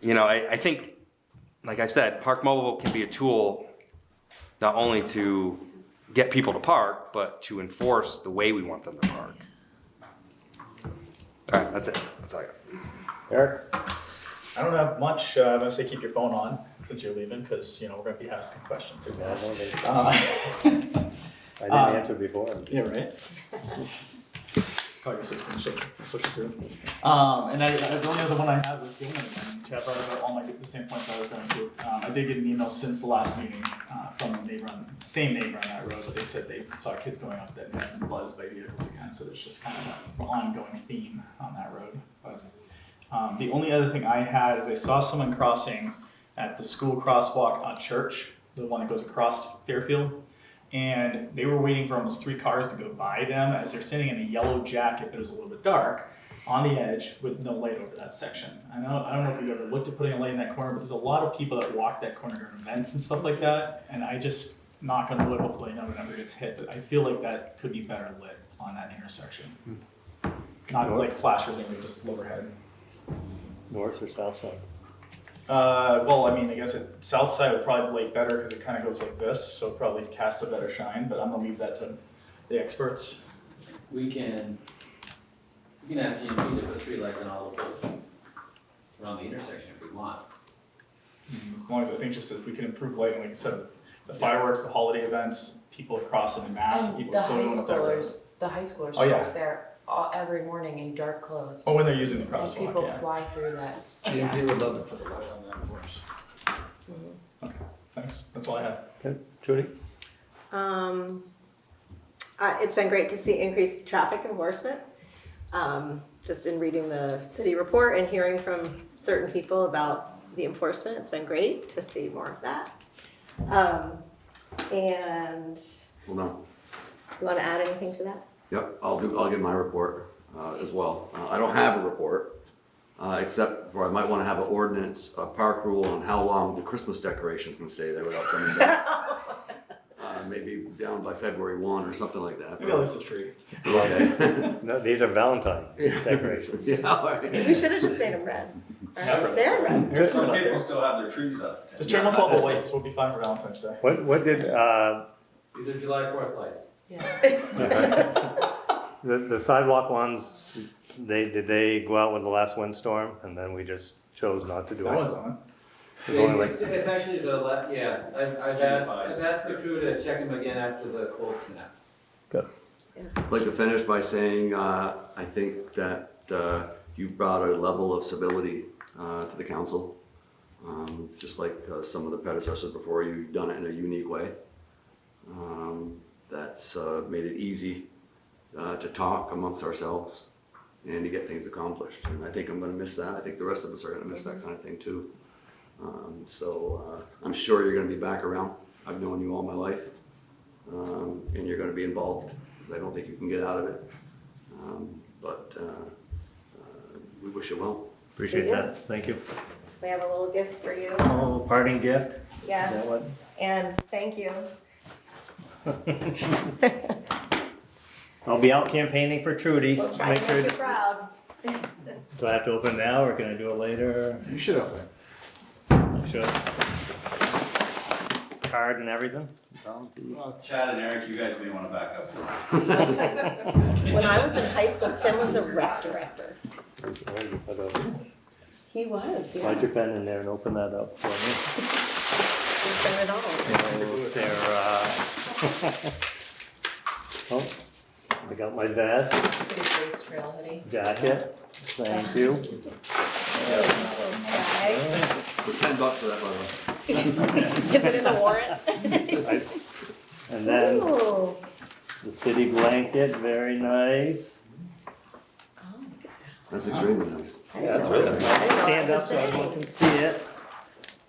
You know, I think, like I've said, Park Mobile can be a tool not only to get people to park, but to enforce the way we want them to park. All right, that's it. That's all I got. Eric? I don't have much. I'm gonna say keep your phone on since you're leaving, because you know we're gonna be asking questions. I guess. I didn't answer before. Yeah, right. Just call your assistant, she'll push it through. And the only other one I have was Gilman again. Chad brought up all the same points I was going to. I did get an email since the last meeting from a neighbor same neighbor on that road, but they said they saw kids going up that and buzzed by vehicles again. So there's just kind of an ongoing theme on that road. But the only other thing I had is I saw someone crossing at the school crosswalk on Church, the one that goes across Fairfield. And they were waiting for almost 3 cars to go by them as they're sitting in a yellow jacket that was a little bit dark on the edge with no light over that section. I don't know if you've ever looked at putting a light in that corner, but there's a lot of people that walk that corner during events and stuff like that. And I just, knock on wood, hopefully no one ever gets hit, but I feel like that could be better lit on that intersection. Not like flashers, anyway, just overhead. North or south side? Well, I mean, I guess south side would probably light better because it kind of goes like this, so it probably casts a better shine, but I'm gonna leave that to the experts. We can ask GMP to put streetlights on all the poles around the intersection if we want. As long as I think just if we can improve lighting, like I said, the fireworks, the holiday events, people crossing in mass, and And people the still high going up that road. schoolers Oh, yeah. cross there every morning in dark clothes. Oh, when they're using the And crosswalk, people yeah. fly through that. GMP would love to put a light on that for us. Okay, thanks, that's all I had. Okay, Judy? It's been great to see increased traffic enforcement. Just in reading the city report and hearing from certain people about the enforcement, it's been great to see more of that. And Well, no. you want to add anything to that? Yep, I'll give my report as well. I don't have a report, except for I might want to have an ordinance, a park rule on how long the Christmas decorations can stay there without coming down. Maybe down by February 1 or something like that. Maybe I'll list a tree. Okay. No, these are Valentine decorations. Yeah, all right. We should have just made them red. They're red. Some people still have their trees up. Just turn off all the lights, we'll be fine for Valentine's Day. What did, These are July 4th lights. the sidewalk ones, did they go out with the last windstorm and then we just chose not to do it? That one's on. It's only like- It's actually I've asked the crew to check them again after the cold snap. Good. I'd like to finish by saying, I think that you brought a level of civility to the council. Just like some of the predecessors before you, you've done it in a unique way. That's made it easy to talk amongst ourselves and to get things accomplished. And I think I'm gonna miss that. I think the rest of us are gonna miss that kind of thing too. So I'm sure you're gonna be back around. I've known you all my life. And you're gonna be involved. I don't think you can get out of it. But we wish you well. Appreciate that, thank you. We have a little gift for you. Oh, parting gift? Is Yes. that what? And thank you. I'll be out campaigning for Trudy. We'll try Make to sure make you that- proud. Do I have to open now or can I do it later? You should open it. I should. Card and everything? Chad and Eric, you guys may want to back up. When I was in high school, Tim was a rec director. He was, yeah. Slide your pen in there and open that up for me. He's done it all. Oh, I got my vest, City Grace Trail hoodie. jacket, thank you. It's $10 for that, by the way. Is it in the warrant? And then Ooh. the city blanket, very nice. That's extremely nice. Yeah, that's really nice. Stand up so everyone can see it.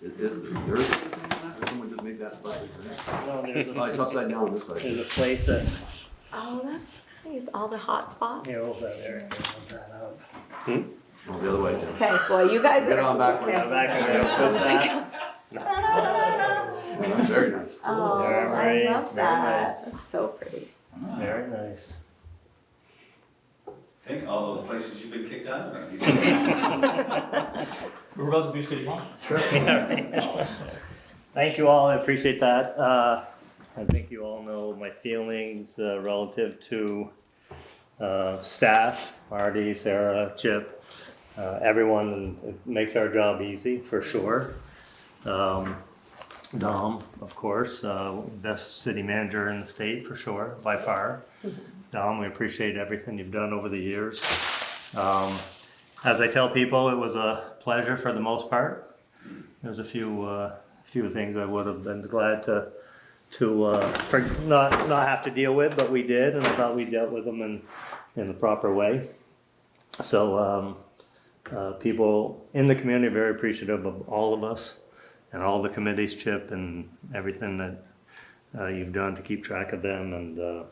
There's someone just make that slide. No, there's Oh, it's upside down on this side. a place that, Oh, that's nice. All the hot spots. here, hold that there, hold that up. Oh, the other way, too. Okay, well, you guys Get are. it on backwards. Okay. Back in there, put that. Oh, that's very nice. Oh, Very, I love very that. nice. It's so pretty. Very nice. Think all those places you've been kicked out of. We're about to do city hall. Thank you all, I appreciate that. I think you all know my feelings relative to staff, Marty, Sarah, Chip, everyone, and it makes our job easy, for sure. Dom, of course, best city manager in the state, for sure, by far. Dom, we appreciate everything you've done over the years. As I tell people, it was a pleasure for the most part. There's a few things I would have been glad to not have to deal with, but we did, and I thought we dealt with them in the proper way. So people in the community are very appreciative of all of us and all the committees, Chip, and everything that you've done to keep track of them, and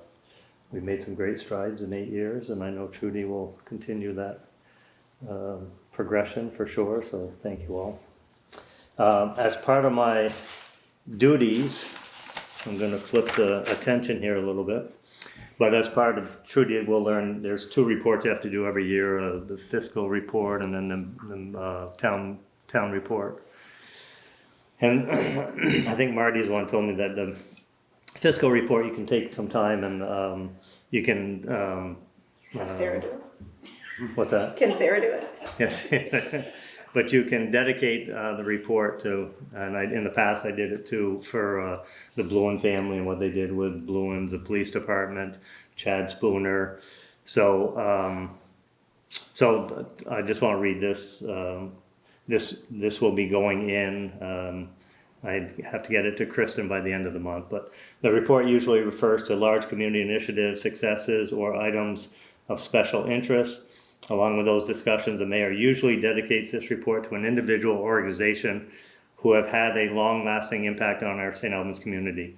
we've made some great strides in 8 years, and I know Trudy will continue that progression for sure, so thank you all. As part of my duties, I'm going to flip the attention here a little bit, but as part of Trudy, we'll learn there's 2 reports you have to do every year, the fiscal report and then the town report. And I think Marty's one told me that the fiscal report, you can take some time and you can... Have Sarah do it. What's that? Can Sarah do it? Yes. But you can dedicate the report to, and in the past I did it too, for the Bluen family and what they did with Bluen's, the police department, Chad Spooner. So I just want to read this. This will be going in. I have to get it to Kristen by the end of the month, but the report usually refers to large community initiatives, successes, or items of special interest. Along with those discussions, the mayor usually dedicates this report to an individual or organization who have had a long-lasting impact on our St. Albans community.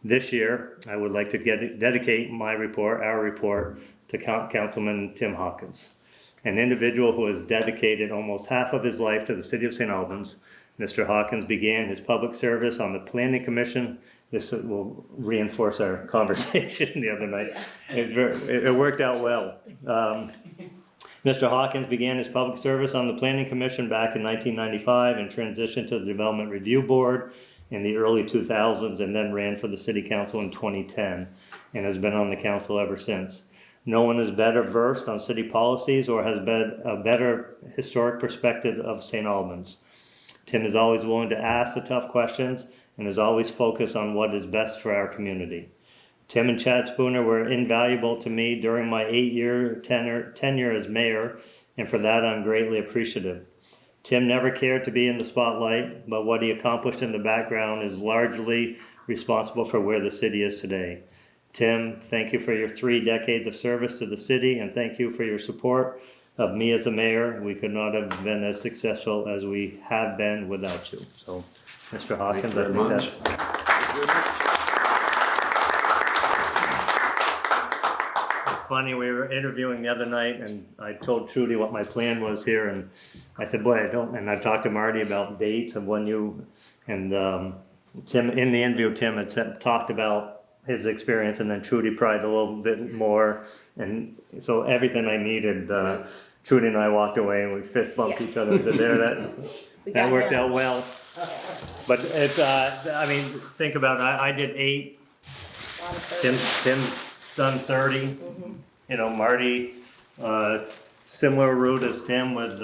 This year, I would like to dedicate our report, to Councilman Tim Hawkins, an individual who has dedicated almost half of his life to the city of St. Albans. Mr. Hawkins began his public service on the Planning Commission. This will reinforce our conversation the other night. It worked out well. Mr. Hawkins began his public service on the Planning Commission back in 1995 and transitioned to the Development Review Board in the early 2000s, and then ran for the City Council in 2010 and has been on the council ever since. No one is better versed on city policies or has a better historic perspective of St. Albans. Tim is always willing to ask the tough questions and is always focused on what is best for our community. Tim and Chad Spooner were invaluable to me during my 8-year tenure as mayor, and for that I'm greatly appreciative. Tim never cared to be in the spotlight, but what he accomplished in the background is largely responsible for where the city is today. Tim, thank you for your 3 decades of service to the city, and thank you for your support of me as a mayor. We could not have been as successful as we have been without you. So, Mr. Hawkins, I think that's... Funny, we were interviewing the other night and I told Trudy what my plan was here, and I said, boy, and I've talked to Marty about dates of when you, and Tim, in the interview, Tim had talked about his experience, and then Trudy probably a little bit more, and so everything I needed, Trudy and I walked away and we fist bumped each other to there, that worked out well. But it's, I mean, think about it, I did 8, Tim's done 30. You know, Marty, similar route as Tim with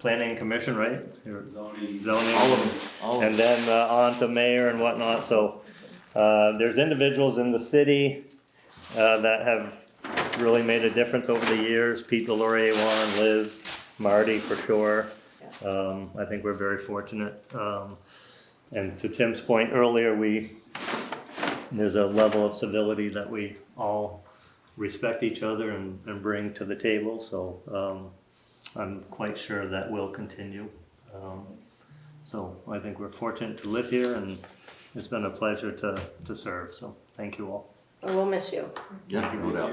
planning commission, right? Zoning. All of them. And then on to mayor and whatnot. So there's individuals in the city that have really made a difference over the years. Pete Delorier, Juan, Liz, Marty for sure. I think we're very fortunate. And to Tim's point earlier, there's a level of civility that we all respect each other and bring to the table, so I'm quite sure that will continue. So I think we're fortunate to live here, and it's been a pleasure to serve, so thank you all. We'll miss you. Yeah, no doubt.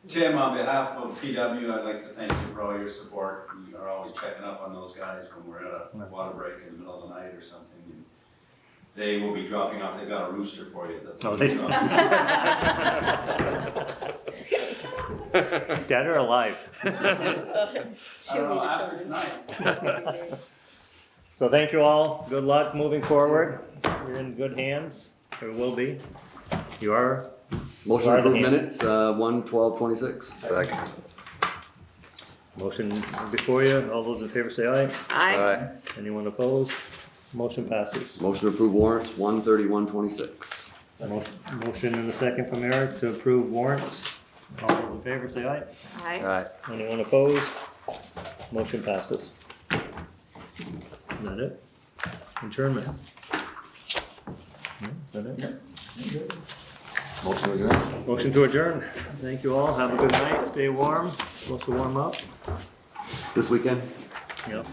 Tim, on behalf of PW, I'd like to thank you for all your support. You are always checking up on those guys when we're at a water break in the middle of the night or something. And they will be dropping off, they've got a rooster for you. Oh, they- Dead or alive? I don't know, after tonight. So thank you all. Good luck moving forward. You're in good hands. Or will be. You are. Motion to approve minutes, 1/12/26. Second. Motion before you. All those in favor say aye. Aye. Anyone opposed? Motion passes. Motion to approve warrants, 1/31/26. Motion and a second from Eric to approve warrants. All those in favor say aye. Aye. Alright. Anyone opposed? Motion passes. Is that it? Adjournment. Is that it? Motion adjourned. Motion to adjourn. Thank you all. Have a good night. Stay warm. Supposed to warm up. This weekend? Yep.